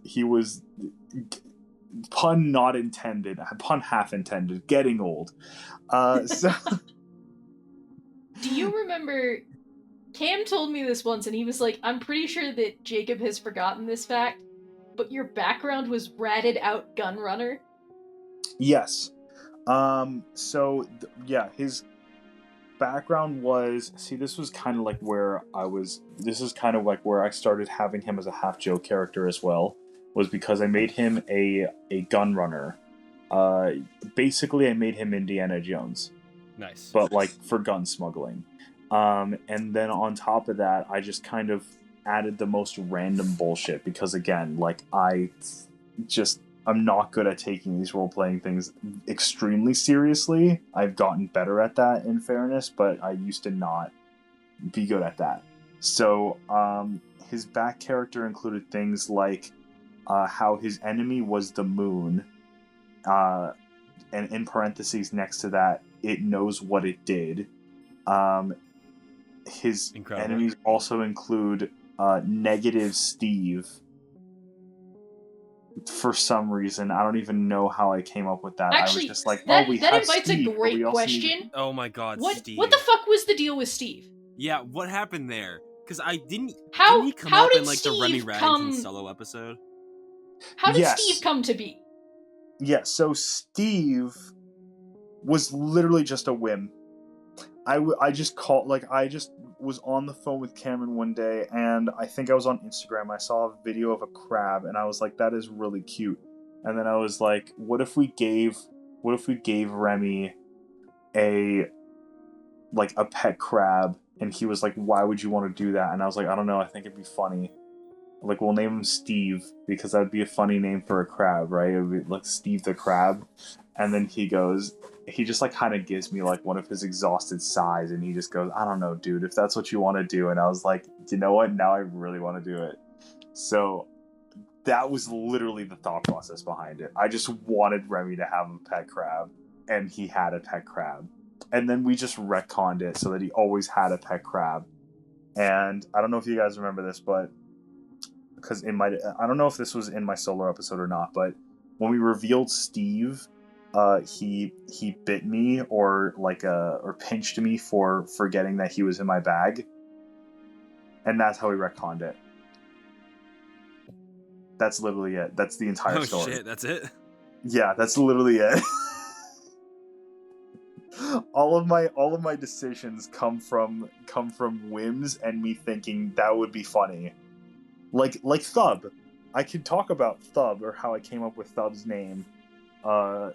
Speaker 2: pun not intended, pun half intended, getting old. So
Speaker 3: Do you remember Cam told me this once and he was like, I'm pretty sure that Jacob has forgotten this fact, but your background was ratted out gun runner?
Speaker 2: yes. Yeah, his background was, see, this was kind of like where I started having him as a half joke character as well, was because I made him a gun runner. Basically I made him Indiana Jones.
Speaker 1: Nice.
Speaker 2: But like for gun smuggling. And then on top of that, I just kind of added the most random bullshit because, again, like I'm not good at taking these role-playing things extremely seriously. I've gotten better at that, in fairness, but I used to not be good at that. So his back character included things like how his enemy was the moon, and in parentheses next to that, it knows what it did. His
Speaker 1: Incredible.
Speaker 2: enemies also include Negative Steve. For some reason, I don't even know how I came up with that.
Speaker 3: Actually,
Speaker 2: I was just like,
Speaker 3: that
Speaker 2: we have
Speaker 3: invites
Speaker 2: Steve,
Speaker 3: a
Speaker 2: but
Speaker 3: great
Speaker 2: we also
Speaker 3: question.
Speaker 2: need...
Speaker 1: Oh my god,
Speaker 3: What
Speaker 1: Steve.
Speaker 3: the fuck was the deal with Steve?
Speaker 1: Yeah, what happened there? Because didn't he come
Speaker 3: how
Speaker 1: up
Speaker 3: did
Speaker 1: in like
Speaker 3: Steve
Speaker 1: the Remy Reddington
Speaker 3: come...
Speaker 1: solo episode?
Speaker 3: How did
Speaker 2: Yes.
Speaker 3: Steve come to be?
Speaker 2: Yeah, so Steve was literally just a whim. I just was on the phone with Cameron one day, and I think I was on Instagram. I saw a video of a crab, and I was like, that is really cute. And then I was like, what if we gave Remy a pet crab? And he was like, why would you want to do that? And I was like, I don't know, I think it'd be funny. Like, we'll name him Steve, because that'd be a funny name for a crab, right? It would be like Steve the Crab. And then he just like kind of gives me like one of his exhausted sighs, and he just goes, I don't know, dude, if that's what you want to do. And I was like, you know what? Now I really want to do it. So that was literally the thought process behind it. I just wanted Remy to have a pet crab, and he had a pet crab. and then we just retconned it so that he always had a pet crab. And I don't know if you guys remember this, but because I don't know if this was in my solo episode or not, but when we revealed Steve, he bit me or pinched me for forgetting that he was in my bag, and that's how we retconned it. That's literally it. That's the entire story.
Speaker 1: Oh shit, that's it?
Speaker 2: Yeah, that's literally it. all of my decisions come from whims and me thinking that would be funny. Like Thub. I could talk about Thub or how I came up with Thub's name either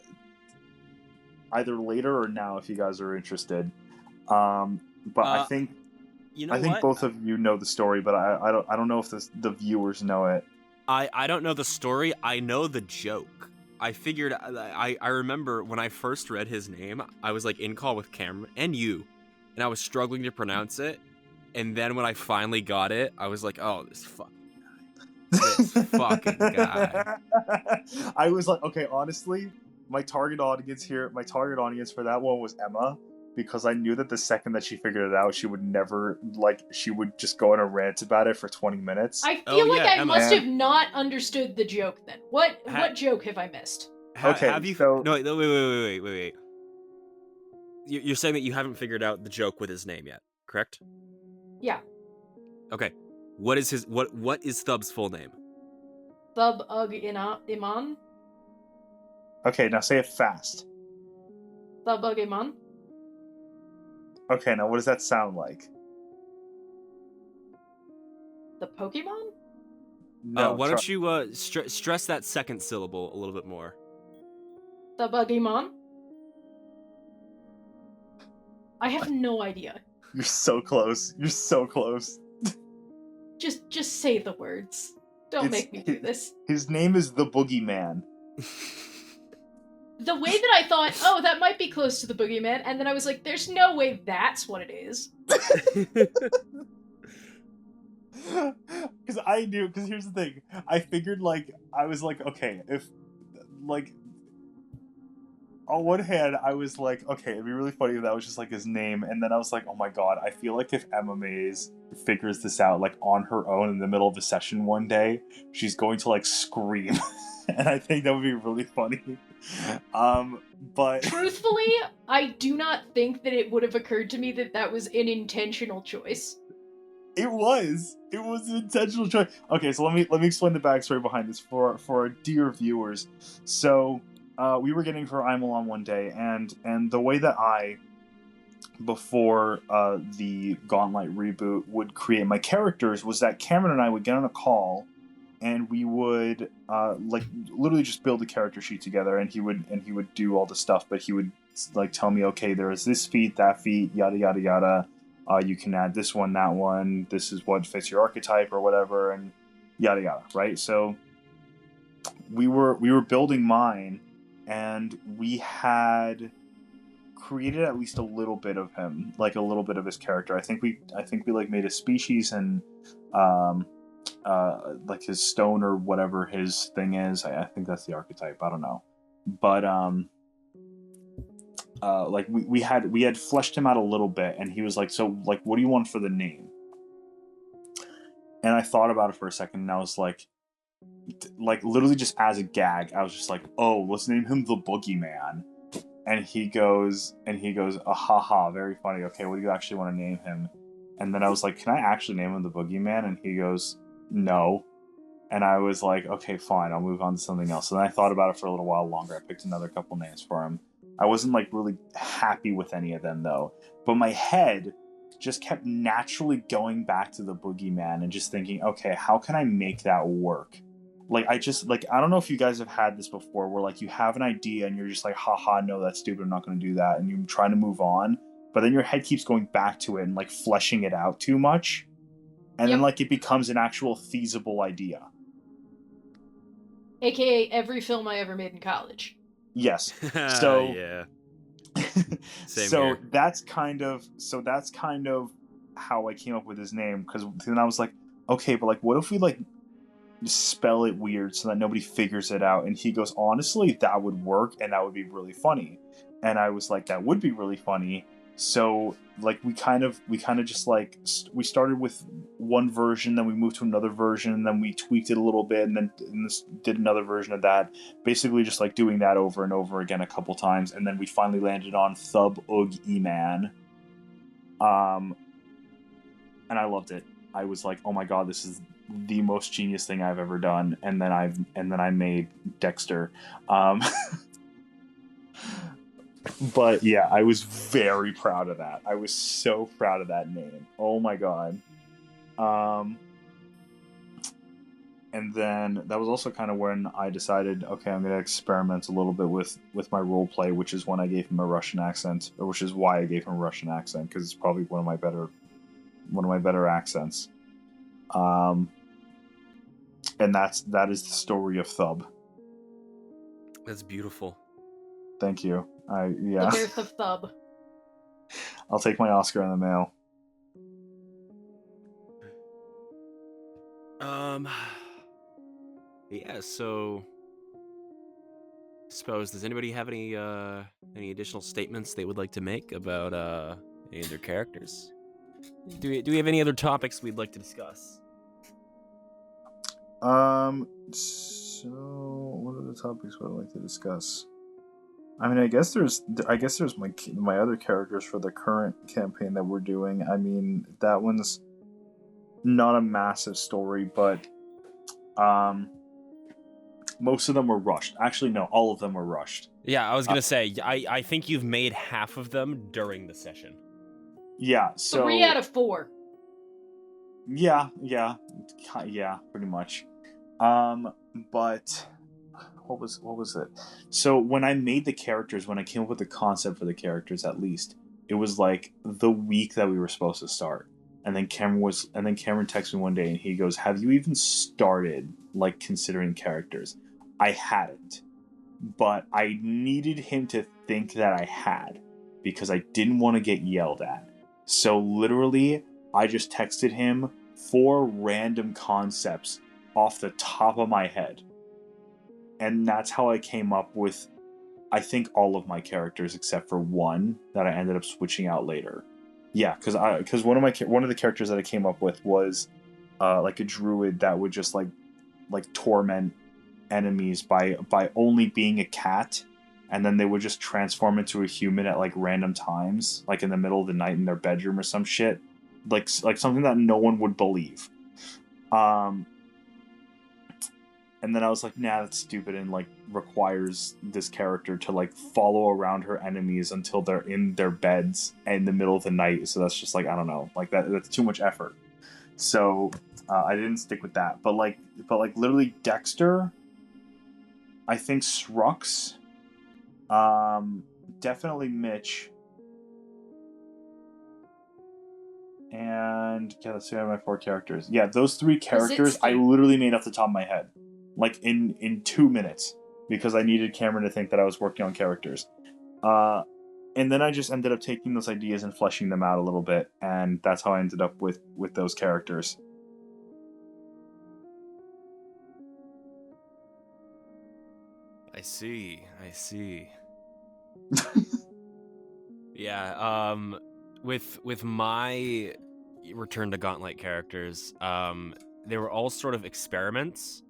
Speaker 2: later or now if you guys are interested. But I think both of you know the story, but I don't know if the viewers know it.
Speaker 1: I don't know the story. I know the joke. I figured I remember when I first read his name, I was like in call with Cameron and you, and I was struggling to pronounce it. And then when I finally got it, I was like, oh, this fucking guy.
Speaker 2: I was like, okay, honestly, my target audience for that one was Emma, because I knew that the second that she figured it out, she would just go on a rant about it for 20 minutes.
Speaker 3: I feel like I
Speaker 1: Emma.
Speaker 3: must have not understood the joke then. What joke have I missed?
Speaker 2: Okay,
Speaker 1: have you?
Speaker 2: So...
Speaker 1: No, wait. You're saying that you haven't figured out the joke with his name yet, correct?
Speaker 3: Yeah.
Speaker 1: Okay. What is Thub's full name?
Speaker 3: Thub Ug Iman?
Speaker 2: Okay, now say it fast.
Speaker 3: Thub Ug Iman?
Speaker 2: Okay, now what does that sound like?
Speaker 3: The Pokemon?
Speaker 2: No.
Speaker 1: Why don't you stress that second syllable a little bit more?
Speaker 3: Thub Ug Iman? I have no idea.
Speaker 2: You're so close. You're so close.
Speaker 3: Just say the words. Don't make me do this.
Speaker 2: His name is the Boogeyman.
Speaker 3: The way that I thought, oh, that might be close to the Boogeyman, and then I was like, there's no way that's what it is.
Speaker 2: Because here's the thing. I figured, I was like, okay, if, on one hand, I was like, okay, it'd be really funny if that was just, his name, and then I was like, oh my god, I feel like if Emma Mays figures this out, on her own in the middle of the session one day, she's going to, scream. And I think that would be really funny. But...
Speaker 3: Truthfully, I do not think that it would have occurred to me that was an intentional choice.
Speaker 2: It was an intentional choice. Okay, so let me explain the backstory behind this for our dear viewers. So, we were getting for Imelon one day, and the way that I, before the Gauntlet reboot, would create my characters was that Cameron and I would get on a call, and we would literally just build a character sheet together, and he would do all the stuff, but he would tell me, okay, there is this feat, that feat, yada yada yada. You can add this one, that one. This is what fits your archetype or whatever, and yada yada. Right? So we were building mine, and we had created at least a little bit of him, a little bit of his character. I think we made a species and his stone or whatever his thing is. I think that's the archetype. I don't know, but we had fleshed him out a little bit, and he was like, so what do you want for the name? And I thought about it for a second, and I was like literally just as a gag, I was just like, oh, let's name him the Boogeyman. And he goes, haha, very funny. Okay, what do you actually want to name him? And then I was like, can I actually name him the Boogeyman? And he goes, no. And I was like, okay, fine, I'll move on to something else. And then I thought about it for a little while longer. I picked another couple names for him. I wasn't really happy with any of them though. But my head just kept naturally going back to the Boogeyman and just thinking, okay, how can I make that work? I don't know if you guys have had this before where you have an idea and you're just like, haha, no, that's stupid, I'm not going to do that. And you're trying to move on, but then your head keeps going back to it and fleshing it out too much. And then it becomes an actual feasible idea.
Speaker 3: AKA every film I ever made in college.
Speaker 2: Yes. So
Speaker 1: yeah.
Speaker 2: Same
Speaker 1: so here.
Speaker 2: that's kind of how I came up with his name, because then I was like, okay, but what if we spell it weird so that nobody figures it out. And he goes, honestly, that would work and that would be really funny. And I was like, that would be really funny. So like we kind of just like we started with one version, then we moved to another version, and then we tweaked it a little bit, and then did another version of that. Basically just like doing that over and over again a couple times, and then we finally landed on Thub Ug Eman. And I loved it. I was like, oh my god, this is the most genius thing I've ever done. And then I made Dexter. But yeah, I was very proud of that. I was so proud of that name. Oh my god. And then that was also kind of when I decided, okay, I'm going to experiment a little bit with my role play, which is when I gave him a Russian accent, or which is why I gave him a Russian accent, because it's probably one of my better accents. And that is the story of Thub.
Speaker 1: That's beautiful.
Speaker 2: Thank you.
Speaker 3: The birth of Thub.
Speaker 2: I'll take my Oscar in the mail.
Speaker 1: Yeah, so suppose, does anybody have any additional statements they would like to make about any of their characters? Do we have any other topics we'd like to discuss?
Speaker 2: So what are the topics I'd like to discuss? I mean, I guess there's my other characters for the current campaign that we're doing. I mean, that one's not a massive story, but most of them were rushed. Actually, no, all of them were rushed.
Speaker 1: Yeah, I was gonna say, I think you've made half of them during the session.
Speaker 2: Yeah, so
Speaker 3: 3 out of 4.
Speaker 2: Yeah, pretty much. But what was it? So when I made the characters, when I came up with the concept for the characters, at least it was like the week that we were supposed to start. And then Cameron texted me one day and he goes, "Have you even started like considering characters?" I hadn't, but I needed him to think that I had, because I didn't want to get yelled at. So literally, I just texted him 4 random concepts off the top of my head. And that's how I came up with, I think, all of my characters except for one that I ended up switching out later. Yeah, because one of the characters that I came up with was like a druid that would just like torment enemies by only being a cat, and then they would just transform into a human at like random times, like in the middle of the night in their bedroom or some shit, like something that no one would believe. And then I was like, nah, that's stupid, and like requires this character to like follow around her enemies until they're in their beds in the middle of the night. So that's just like, I don't know, like that's too much effort. So I didn't stick with that. But literally Dexter, I think Strux, definitely Mitch, and yeah, let's see, I have my 4 characters. Yeah, those 3 characters I literally made off the top of my head, like in 2 minutes, because I needed Cameron to think that I was working on characters. And then I just ended up taking those ideas and fleshing them out a little bit, and that's how I ended up with those characters.
Speaker 1: I see. Yeah, with my Return to Gauntlet characters, they were all sort of experiments,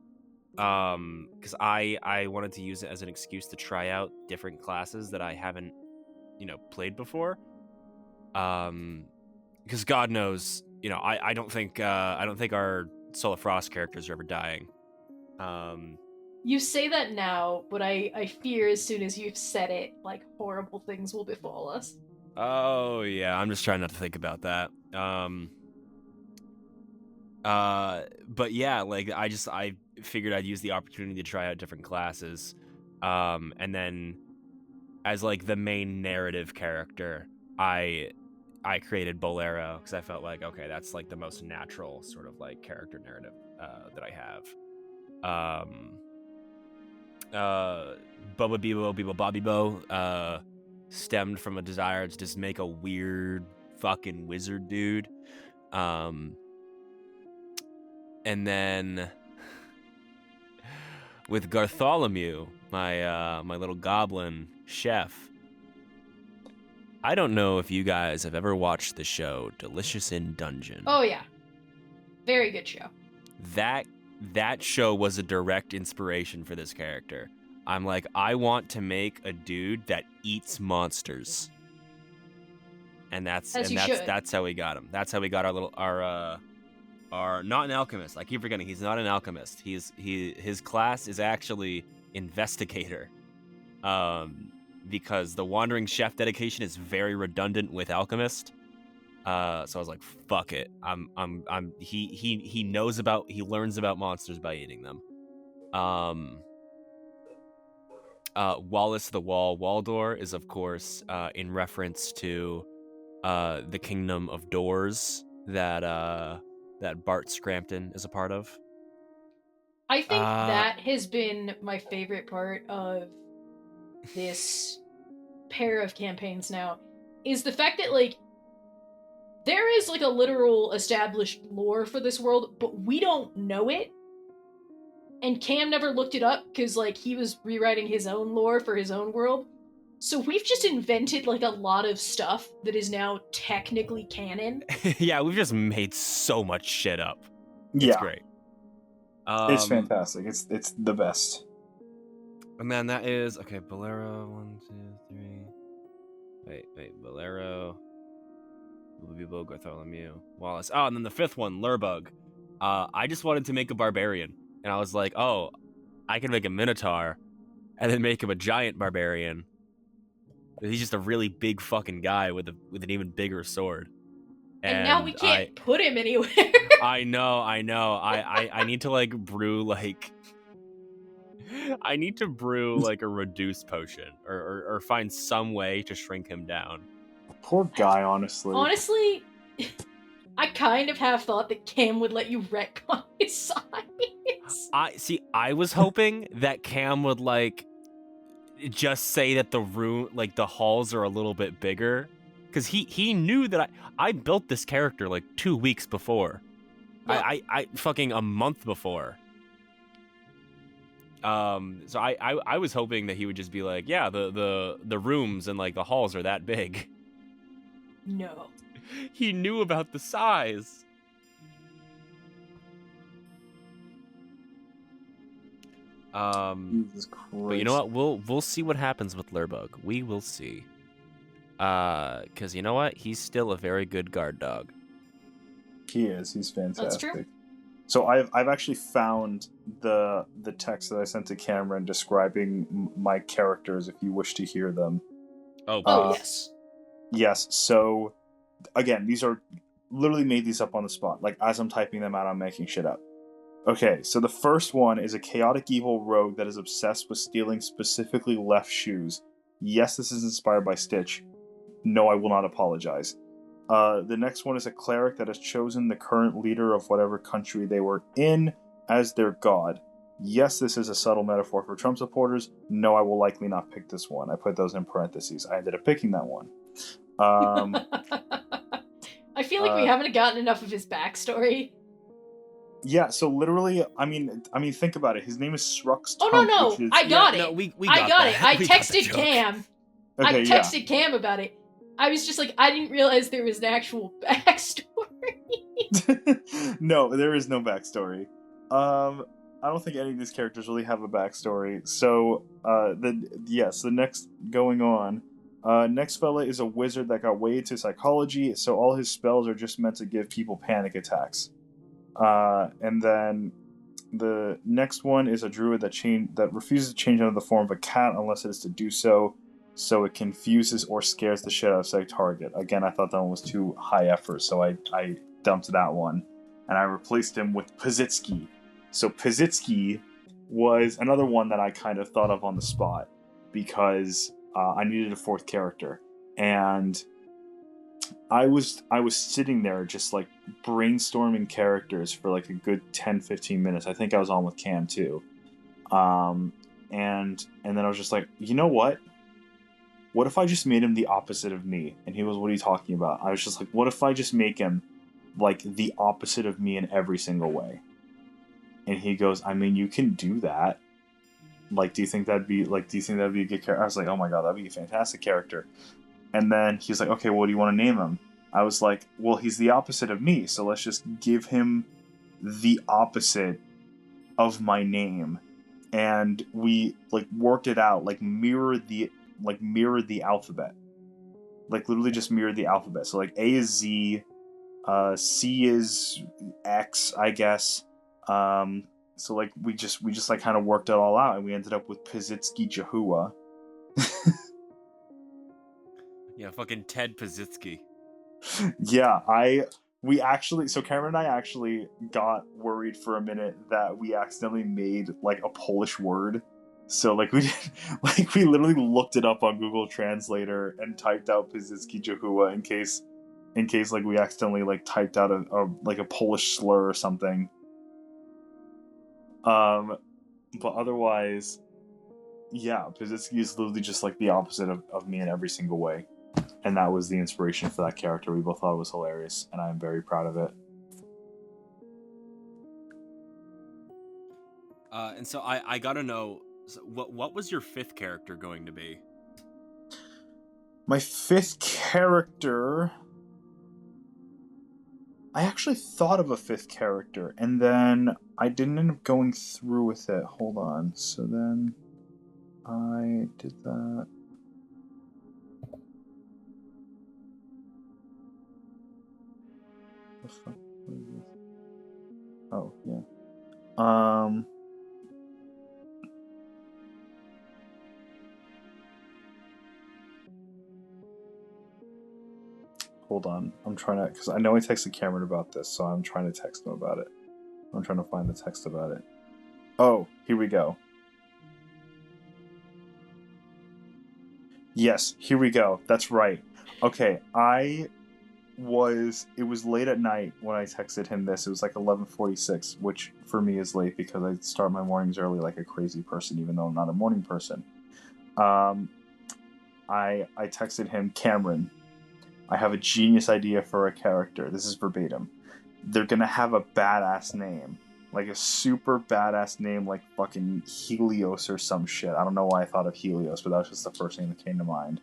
Speaker 1: because I wanted to use it as an excuse to try out different classes that I haven't, played before. Because God knows, I don't think our Soul of Frost characters are ever dying.
Speaker 3: You say that now, but I fear as soon as you've said it, like, horrible things will befall us.
Speaker 1: Oh, yeah, I'm just trying not to think about that. But yeah, like, I figured I'd use the opportunity to try out different classes. And then, as, like, the main narrative character, I created Bolero, because I felt like, okay, that's, like, the most natural sort of, like, character narrative that I have. Bubba Bibo Bibo Bobby Bo stemmed from a desire to just make a weird fucking wizard dude. And then with Bartholomew, my little goblin chef. I don't know if you guys have ever watched the show Delicious in Dungeon.
Speaker 3: Oh yeah, very good show.
Speaker 1: That show was a direct inspiration for this character. I'm like, I want to make a dude that eats monsters, and that's how we got him. That's how we got our not an alchemist. I keep forgetting he's not an alchemist. His class is actually investigator. Because the wandering chef dedication is very redundant with alchemist. So I was like, fuck it. He learns about monsters by eating them. Wallace the Waldor is of course in reference to the kingdom of doors that Bart Scrampton is a part of.
Speaker 3: I think that has been my favorite part of this pair of campaigns now, is the fact that, like, there is, like, a literal established lore for this world, but we don't know it. And Cam never looked it up, because, like, he was rewriting his own lore for his own world. So we've just invented, like, a lot of stuff that is now technically canon.
Speaker 1: Yeah, we've just made so much shit up. It's great.
Speaker 2: It's fantastic. It's the best.
Speaker 1: And then that is okay. Bolero, 1, 2, 3. Wait. Bolero, Bilbo, Bartholomew, Wallace. Oh, and then the fifth one, Lurbug. I just wanted to make a barbarian, and I was like, oh, I can make a minotaur, and then make him a giant barbarian. He's just a really big fucking guy with an even bigger sword.
Speaker 3: And now we can't put him anywhere.
Speaker 1: I know. I need to like brew like. I need to brew like a reduced potion or find some way to shrink him down.
Speaker 2: Poor guy, honestly.
Speaker 3: Honestly, I kind of have thought that Cam would let you retcon his size.
Speaker 1: I was hoping that Cam would like just say that the room, like the halls are a little bit bigger, because he knew that I built this character like 2 weeks before. Well, I fucking a month before. So I was hoping that he would just be like, yeah, the rooms and like the halls are that big.
Speaker 3: No.
Speaker 1: He knew about the size.
Speaker 2: Jesus Christ.
Speaker 1: But you know what? We'll see what happens with Lurbug. We will see. Because you know what? He's still a very good guard dog.
Speaker 2: He is. He's fantastic.
Speaker 3: That's true.
Speaker 2: So I've actually found the text that I sent to Cameron describing my characters. If you wish to hear them.
Speaker 3: Yes.
Speaker 2: Yes. So again, these are literally made these up on the spot. Like as I'm typing them out, I'm making shit up. Okay, so the first one is a chaotic evil rogue that is obsessed with stealing specifically left shoes. Yes, this is inspired by Stitch. No, I will not apologize. The next one is a cleric that has chosen the current leader of whatever country they were in as their god. Yes, this is a subtle metaphor for Trump supporters. No, I will likely not pick this one. I put those in parentheses. I ended up picking that one.
Speaker 3: I feel like we haven't gotten enough of his backstory.
Speaker 2: Yeah, so literally, I mean, think about it. His name is Srux.
Speaker 3: Oh no, I got it.
Speaker 1: No, we
Speaker 3: I got it. I
Speaker 1: We
Speaker 3: texted
Speaker 1: got the
Speaker 3: Cam.
Speaker 2: Okay,
Speaker 3: I texted Cam about it. I was just like, I didn't realize there was an actual backstory.
Speaker 2: No, there is no backstory. I don't think any of these characters really have a backstory. So, the next going on. Next fella is a wizard that got way into psychology, so all his spells are just meant to give people panic attacks. And then the next one is a druid that refuses to change into the form of a cat unless it is to do so it confuses or scares the shit out of said target. Again, I thought that one was too high effort, so I dumped that one. And I replaced him with Pazitsky. So Pazitsky was another one that I kind of thought of on the spot because I needed a fourth character. And I was sitting there just like brainstorming characters for like a good 10-15 minutes. I think I was on with Cam too. And then I was just like, you know what? What if I just made him the opposite of me? And he was, what are you talking about? I was just like, what if I just make him like the opposite of me in every single way? And he goes, I mean, you can do that. Like, do you think that'd be a good character? I was like, oh my god, that'd be a fantastic character. And then he's like, okay, what do you want to name him? I was like, well, he's the opposite of me, so let's just give him the opposite of my name. And we like worked it out, like mirrored the alphabet. Like literally just mirrored the alphabet. So like A is Z, C is X, I guess. So like we just like kind of worked it all out, and we ended up with Pizitsky Jahua.
Speaker 1: Yeah, fucking Ted Pizitsky.
Speaker 2: Yeah, Cameron and I actually got worried for a minute that we accidentally made like a Polish word. So like we did, like we literally looked it up on Google Translator and typed out Pizitsky Jahua in case like we accidentally like typed out a Polish slur or something. But otherwise, yeah, Pizitsky is literally just like the opposite of me in every single way. And that was the inspiration for that character. We both thought it was hilarious, and I am very proud of it.
Speaker 1: And so I gotta know, so what was your 5th character going to be?
Speaker 2: My 5th character... I actually thought of a 5th character, and then I didn't end up going through with it. Hold on. So then I did that. The fuck was this? Oh, yeah. Hold on. I'm trying to, because I know I texted Cameron about this, so I'm trying to text him about it. I'm trying to find the text about it. Oh, here we go. Yes, here we go. That's right. Okay, it was late at night when I texted him this. It was like 11:46, which for me is late because I start my mornings early like a crazy person, even though I'm not a morning person. I texted him, Cameron, I have a genius idea for a character. This is verbatim. They're gonna have a badass name. Like a super badass name like fucking Helios or some shit. I don't know why I thought of Helios, but that was just the first thing that came to mind.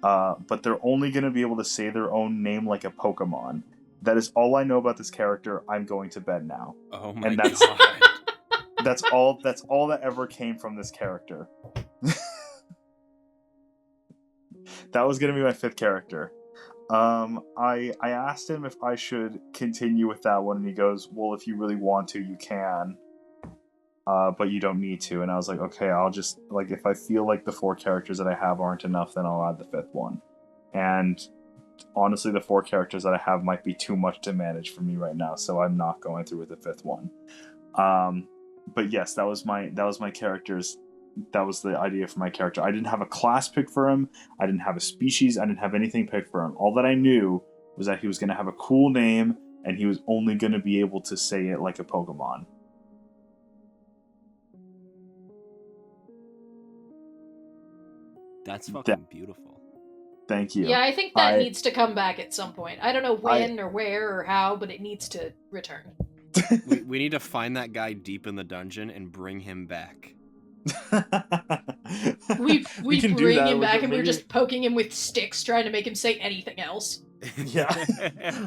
Speaker 2: But they're only gonna be able to say their own name like a Pokemon. That is all I know about this character. I'm going to bed now.
Speaker 1: Oh my
Speaker 2: and that's,
Speaker 1: god.
Speaker 2: That's all that ever came from this character. That was gonna be my 5th character. I asked him if I should continue with that one, and he goes, well, if you really want to, you can. But you don't need to. And I was like, okay, I'll just, like, if I feel like the 4 characters that I have aren't enough, then I'll add the 5th one. And honestly, the 4 characters that I have might be too much to manage for me right now, so I'm not going through with the 5th one. But yes, that was my character's. That was the idea for my character. I didn't have a class pick for him. I didn't have a species. I didn't have anything picked for him. All that I knew was that he was going to have a cool name, and he was only going to be able to say it like a Pokemon.
Speaker 1: That's fucking beautiful.
Speaker 2: Thank you.
Speaker 3: Yeah, I think that needs to come back at some point. I don't know when or where or how, but it needs to return.
Speaker 1: we need to find that guy deep in the dungeon and bring him back.
Speaker 3: we bring him back and we're just poking him with sticks trying to make him say anything else.
Speaker 2: Yeah.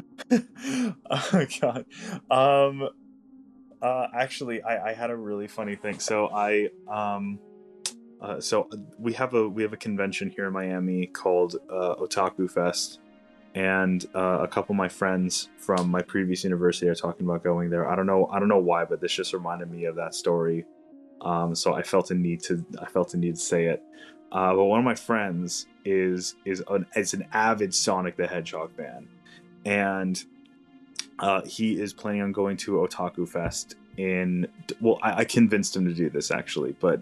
Speaker 2: Oh god. Actually, I had a really funny thing. So so we have a convention here in Miami called Otaku Fest, and a couple of my friends from my previous university are talking about going there. I don't know why, but this just reminded me of that story. So I felt a need to say it. But one of my friends is an avid Sonic the Hedgehog fan, and he is planning on going to Otaku Fest I convinced him to do this actually, but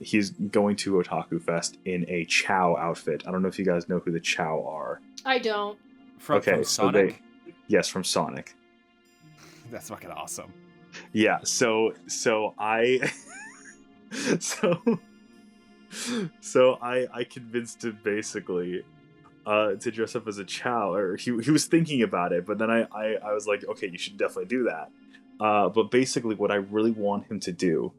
Speaker 2: he's going to Otaku Fest in a Chow outfit. I don't know if you guys know who the Chow are.
Speaker 3: I don't.
Speaker 1: From Sonic?
Speaker 2: Yes, from Sonic.
Speaker 1: That's fucking awesome.
Speaker 2: Yeah, so I convinced him basically to dress up as a Chow, or he was thinking about it, but then I was like, okay, you should definitely do that. But basically what I really want him to do,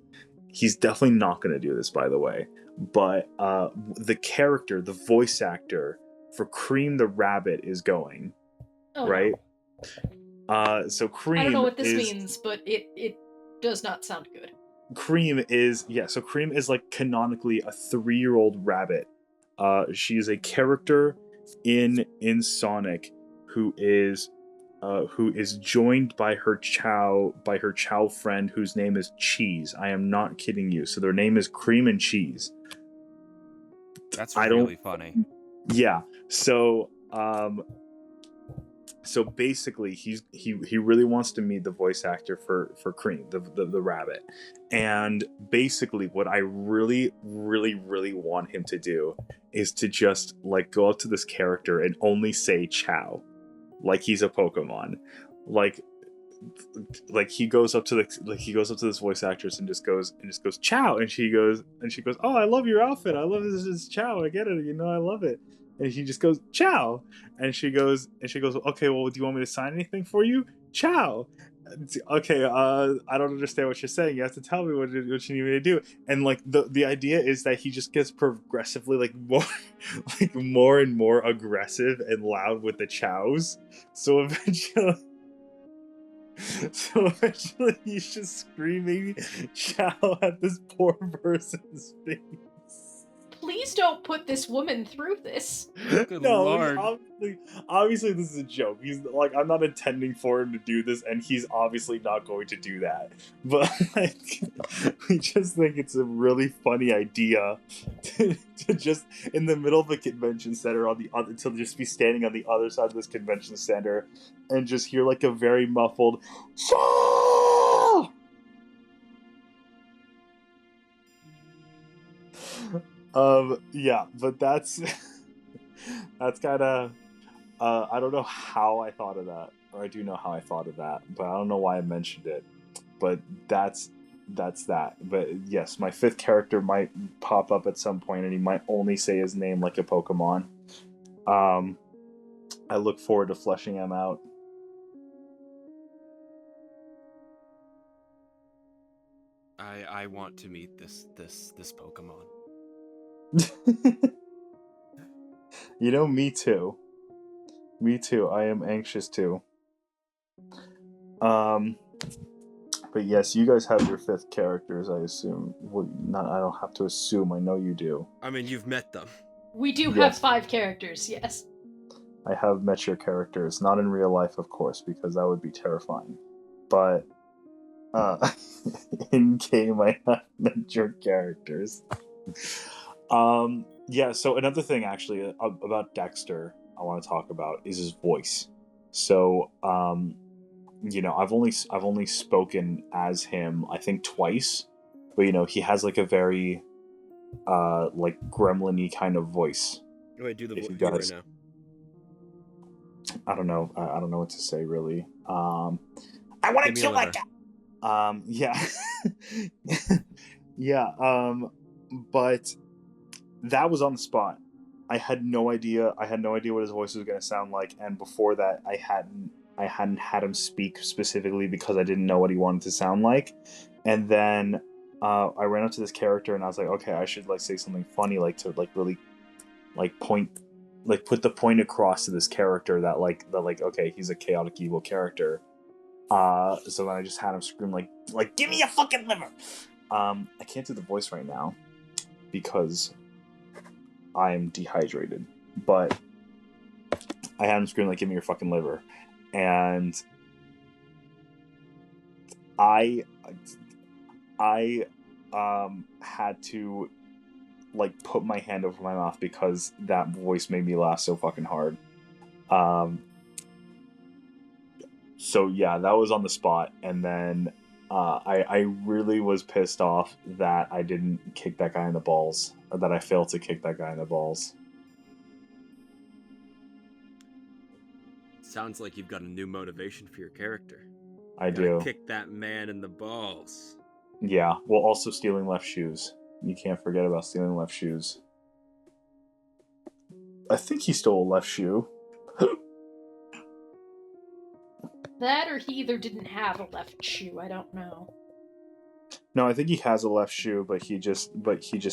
Speaker 2: he's definitely not going to do this, by the way. But the character, the voice actor for Cream the Rabbit is going,
Speaker 3: Oh,
Speaker 2: right?
Speaker 3: no.
Speaker 2: So
Speaker 3: I don't know
Speaker 2: Cream
Speaker 3: what this
Speaker 2: is
Speaker 3: means, but it does not sound good.
Speaker 2: Cream is so Cream is like canonically a 3-year-old rabbit. She's a character in Sonic who is joined by her chow friend whose name is Cheese. I am not kidding you. So their name is Cream and Cheese.
Speaker 1: That's
Speaker 2: I
Speaker 1: really
Speaker 2: don't.
Speaker 1: funny.
Speaker 2: Yeah. So basically he really wants to meet the voice actor for Cream, the rabbit. And basically what I really want him to do is to just like go up to this character and only say Chow, like he's a Pokemon. Like he goes up to this voice actress and just goes Chow, and she goes, oh, I love your outfit, I love this Chow, I get it, I love it. And he just goes Chow, and she goes okay, well, do you want me to sign anything for you? Chow. Okay, I don't understand what you're saying. You have to tell me what you need me to do. And like the idea is that he just gets progressively like more and more aggressive and loud with the chows. So eventually he's just screaming Chow at this poor person's face.
Speaker 3: Please don't put this woman through this.
Speaker 1: Good
Speaker 2: No,
Speaker 1: lord.
Speaker 2: obviously this is a joke. He's like, I'm not intending for him to do this, and he's obviously not going to do that. But like, we just think it's a really funny idea to just in the middle of the convention center to just be standing on the other side of this convention center and just hear like a very muffled Shaw! Yeah, but that's kind of I don't know how I thought of that, or I do know how I thought of that, but I don't know why I mentioned it. But that's that. But yes, my 5th character might pop up at some point, and he might only say his name like a Pokemon. I look forward to fleshing him out.
Speaker 1: I want to meet this Pokemon.
Speaker 2: Me too. Me too. I am anxious too. But yes, you guys have your 5th characters, I assume. Well, not. I don't have to assume. I know you do.
Speaker 1: I mean, you've met them.
Speaker 3: We do have
Speaker 2: Yes.
Speaker 3: 5 characters, yes.
Speaker 2: I have met your characters, not in real life, of course, because that would be terrifying. But in game, I have met your characters. Yeah. So another thing, actually, about Dexter, I want to talk about is his voice. So, I've only spoken as him, I think, twice, but he has like a very like gremlin-y kind of voice.
Speaker 1: Wait, do the
Speaker 2: If
Speaker 1: voice
Speaker 2: you
Speaker 1: right
Speaker 2: guys-
Speaker 1: now.
Speaker 2: I don't know. I don't know what to say, really. I want to
Speaker 1: Give me a
Speaker 2: kill
Speaker 1: liver.
Speaker 2: that guy. Yeah. Yeah. But that was on the spot. I had no idea. I had no idea what his voice was going to sound like, and before that, I hadn't had him speak specifically because I didn't know what he wanted to sound like. And then I ran up to this character, and I was like, okay, I should like say something funny, like to like really like point, like put the point across to this character that okay, he's a chaotic evil character. So then I just had him scream like give me a fucking liver. I can't do the voice right now because I'm dehydrated, but I had him scream like give me your fucking liver. And I had to like put my hand over my mouth because that voice made me laugh so fucking hard. So yeah, that was on the spot, and then I really was pissed off that I didn't kick that guy in the balls, or that I failed to kick that guy in the balls.
Speaker 1: Sounds like you've got a new motivation for your character.
Speaker 2: I
Speaker 1: Gotta
Speaker 2: do.
Speaker 1: kick that man in the balls.
Speaker 2: Yeah, well, also stealing left shoes. You can't forget about stealing left shoes. I think he stole a left shoe.
Speaker 3: That or he either didn't have a left shoe, I don't know.
Speaker 2: No, I think he has a left shoe, but he just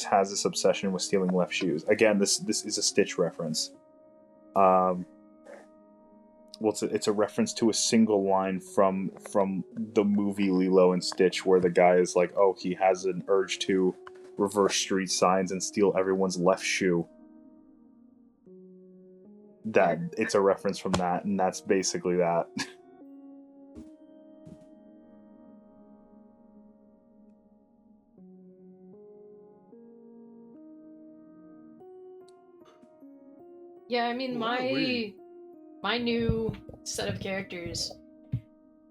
Speaker 2: has this obsession with stealing left shoes. Again, this is a Stitch reference. Well, it's a reference to a single line from the movie Lilo and Stitch, where the guy is like, "Oh, he has an urge to reverse street signs and steal everyone's left shoe." That it's a reference from that, and that's basically that.
Speaker 3: Yeah, I mean,
Speaker 1: What a weird-
Speaker 3: my new set of characters,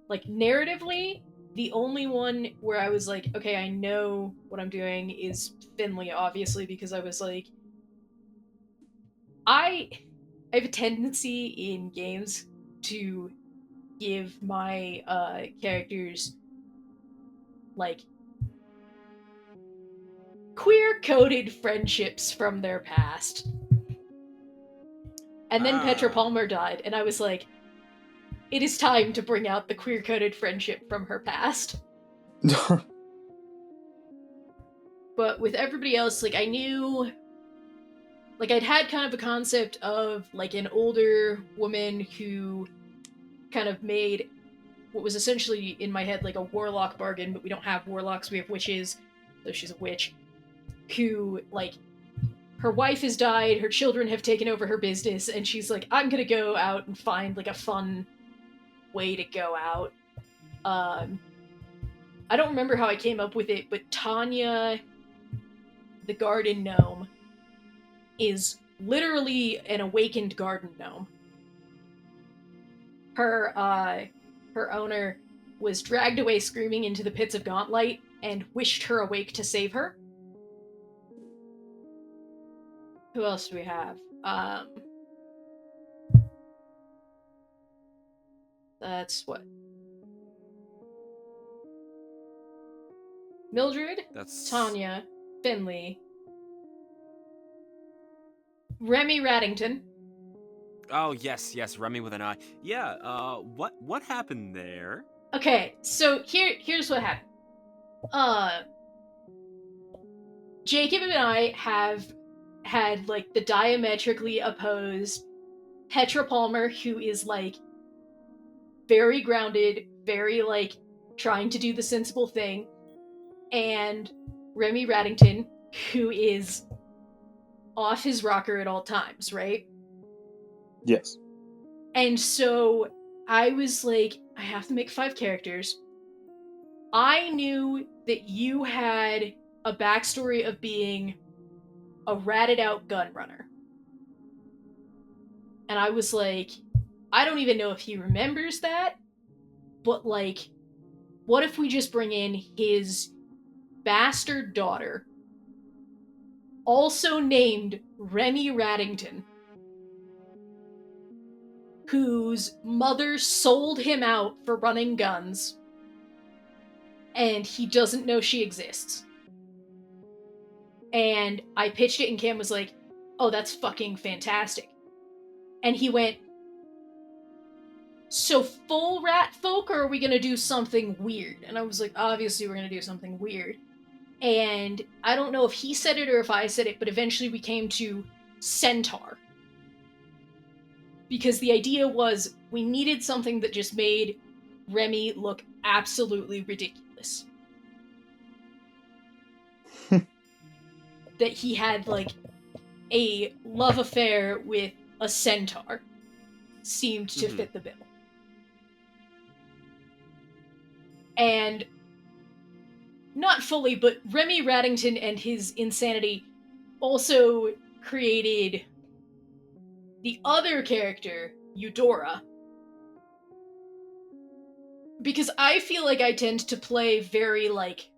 Speaker 3: like narratively, the only one where I was like, okay, I know what I'm doing is Finley, obviously, because I was like, I have a tendency in games to give my characters like queer-coded friendships from their past. And then Petra Palmer died, and I was like, it is time to bring out the queer-coded friendship from her past. But with everybody else, like, I knew... Like, I'd had kind of a concept of, like, an older woman who kind of made what was essentially, in my head, like a warlock bargain, but we don't have warlocks, we have witches, so she's a witch, who, like, her wife has died, her children have taken over her business, and she's like, I'm gonna go out and find, like, a fun way to go out. I don't remember how I came up with it, but Tanya, the garden gnome, is literally an awakened garden gnome. Her owner was dragged away screaming into the pits of Gauntlight and wished her awake to save her. Who else do we have? That's what? Mildred,
Speaker 1: That's
Speaker 3: Tanya, Finley, Remy Raddington.
Speaker 1: Oh yes, Remy with an eye. Yeah. What happened there?
Speaker 3: Okay, so here's what happened. Jacob and I have had, like, the diametrically opposed Petra Palmer, who is, like, very grounded, very, like, trying to do the sensible thing, and Remy Raddington, who is off his rocker at all times, right?
Speaker 2: Yes.
Speaker 3: And so I was like, I have to make 5 characters. I knew that you had a backstory of being a ratted out gun runner. And I was like, I don't even know if he remembers that, but, like, what if we just bring in his bastard daughter, also named Remy Raddington, whose mother sold him out for running guns, and he doesn't know she exists. And I pitched it, and Cam was like, oh, that's fucking fantastic. And he went, so full rat folk, or are we gonna do something weird? And I was like, obviously we're gonna do something weird. And I don't know if he said it or if I said it, but eventually we came to centaur. Because the idea was we needed something that just made Remy look absolutely ridiculous. That he had, like, a love affair with a centaur seemed to fit the bill. And not fully, but Remy Raddington and his insanity also created the other character, Eudora. Because I feel like I tend to play very, like,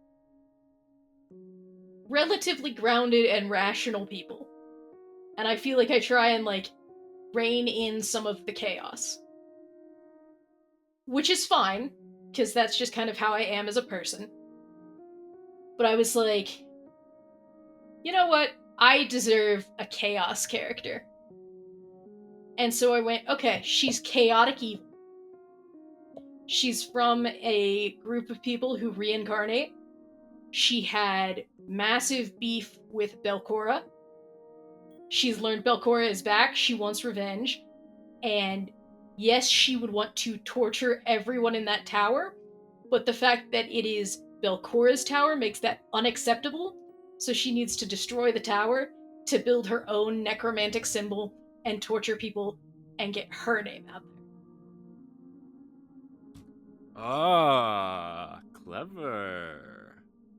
Speaker 3: relatively grounded and rational people. And I feel like I try and, like, rein in some of the chaos. Which is fine, because that's just kind of how I am as a person. But I was like, you know what? I deserve a chaos character. And so I went, okay, she's chaotic evil. She's from a group of people who reincarnate. she had massive beef with Belcora. She's learned Belcora is back. She wants revenge. And yes, she would want to torture everyone in that tower, but the fact that it is Belcora's tower makes that unacceptable, so she needs to destroy the tower to build her own necromantic symbol and torture people and get her name out there.
Speaker 1: Ah, clever.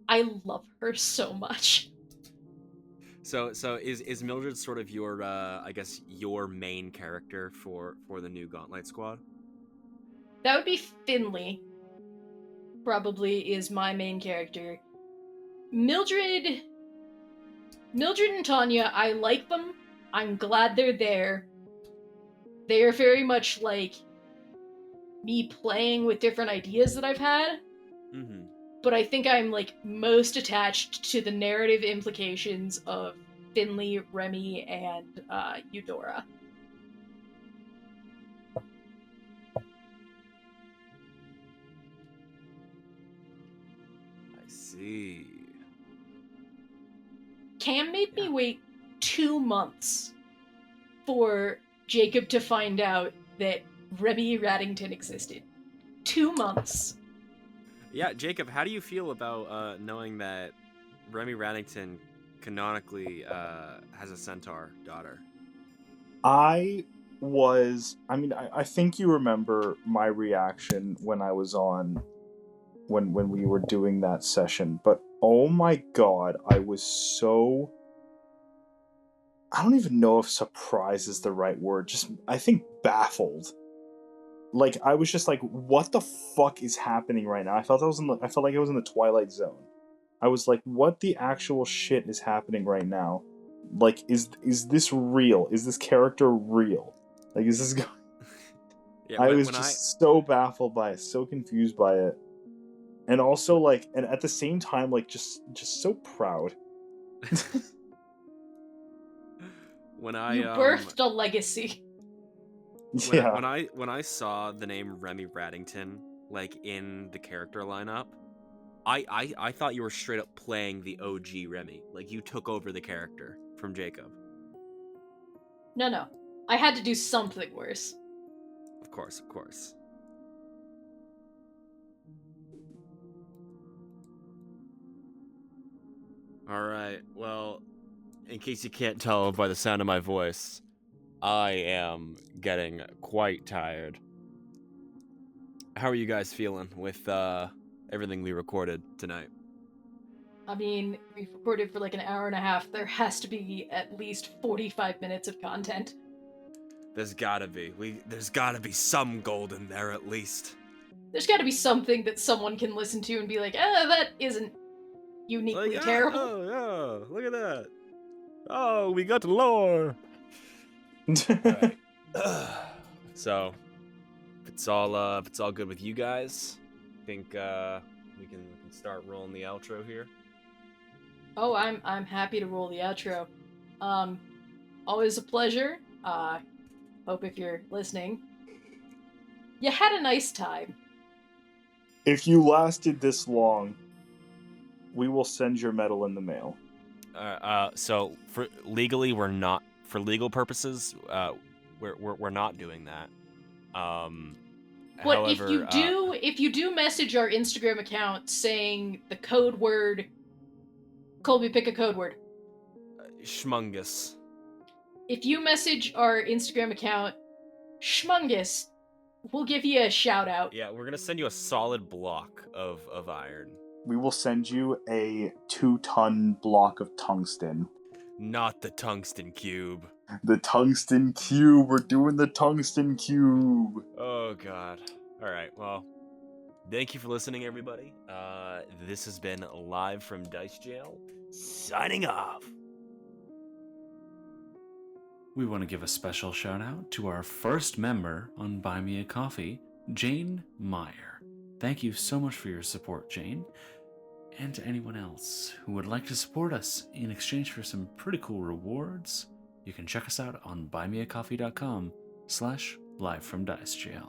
Speaker 3: I love her so much.
Speaker 1: So is Mildred sort of your I guess your main character for the new Gauntlet squad?
Speaker 3: That would be Finley. Probably is my main character. Mildred and Tanya, I like them. I'm glad they're there. They are very much like me playing with different ideas that I've had.
Speaker 1: Mm-hmm.
Speaker 3: But I think I'm like most attached to the narrative implications of Finley, Remy, and Eudora.
Speaker 1: I see.
Speaker 3: Cam made me wait 2 months for Jacob to find out that Remy Raddington existed. 2 months.
Speaker 1: Yeah, Jacob, how do you feel about knowing that Remy Raddington canonically has a centaur daughter?
Speaker 2: I think you remember my reaction when I was on when we were doing that session, but oh my god, I was so, I don't even know if surprise is the right word, just I think baffled. Like, I was just like, what the fuck is happening right now? I felt like I was in the Twilight Zone. I was like, what the actual shit is happening right now? Like, is this real? Is this character real? Like, is this
Speaker 1: Yeah,
Speaker 2: I was just so baffled by it, so confused by it. And also, like, and at the same time, like, just so proud.
Speaker 1: When I
Speaker 3: You birthed a legacy.
Speaker 2: Yeah.
Speaker 1: When I saw the name Remy Raddington like in the character lineup, I thought you were straight up playing the OG Remy. Like you took over the character from Jacob.
Speaker 3: No. I had to do something worse.
Speaker 1: Of course. Alright, well, in case you can't tell by the sound of my voice, I am getting quite tired. How are you guys feeling with everything we recorded tonight?
Speaker 3: I mean, we've recorded for like an hour and a half. There has to be at least 45 minutes of content.
Speaker 1: There's gotta be. There's gotta be some gold in there at least.
Speaker 3: There's gotta be something that someone can listen to and be like, that isn't uniquely terrible.
Speaker 1: Oh, yeah, look at that. Oh, we got lore. Alright. So, if it's all good with you guys, I think we can start rolling the outro here.
Speaker 3: Oh, I'm happy to roll the outro. Always a pleasure. Hope if you're listening, you had a nice time.
Speaker 2: If you lasted this long, we will send your medal in the mail.
Speaker 1: So for legal purposes, we're not doing that.
Speaker 3: But
Speaker 1: however,
Speaker 3: if you do message our Instagram account saying the code word, Colby, pick a code word.
Speaker 1: Schmungus.
Speaker 3: If you message our Instagram account, Schmungus, we'll give you a shout out.
Speaker 1: Yeah, we're gonna send you a solid block of iron.
Speaker 2: We will send you a 2-ton block of tungsten.
Speaker 1: Not the tungsten cube.
Speaker 2: The tungsten cube. We're doing the tungsten cube.
Speaker 1: Oh god. All right. Well, thank you for listening, everybody. This has been live from Dice Jail. Signing off.
Speaker 4: We want to give a special shout out to our first member on Buy Me a Coffee, Jane Meyer. Thank you so much for your support, Jane. And to anyone else who would like to support us in exchange for some pretty cool rewards, you can check us out on buymeacoffee.com/livefromdicejail.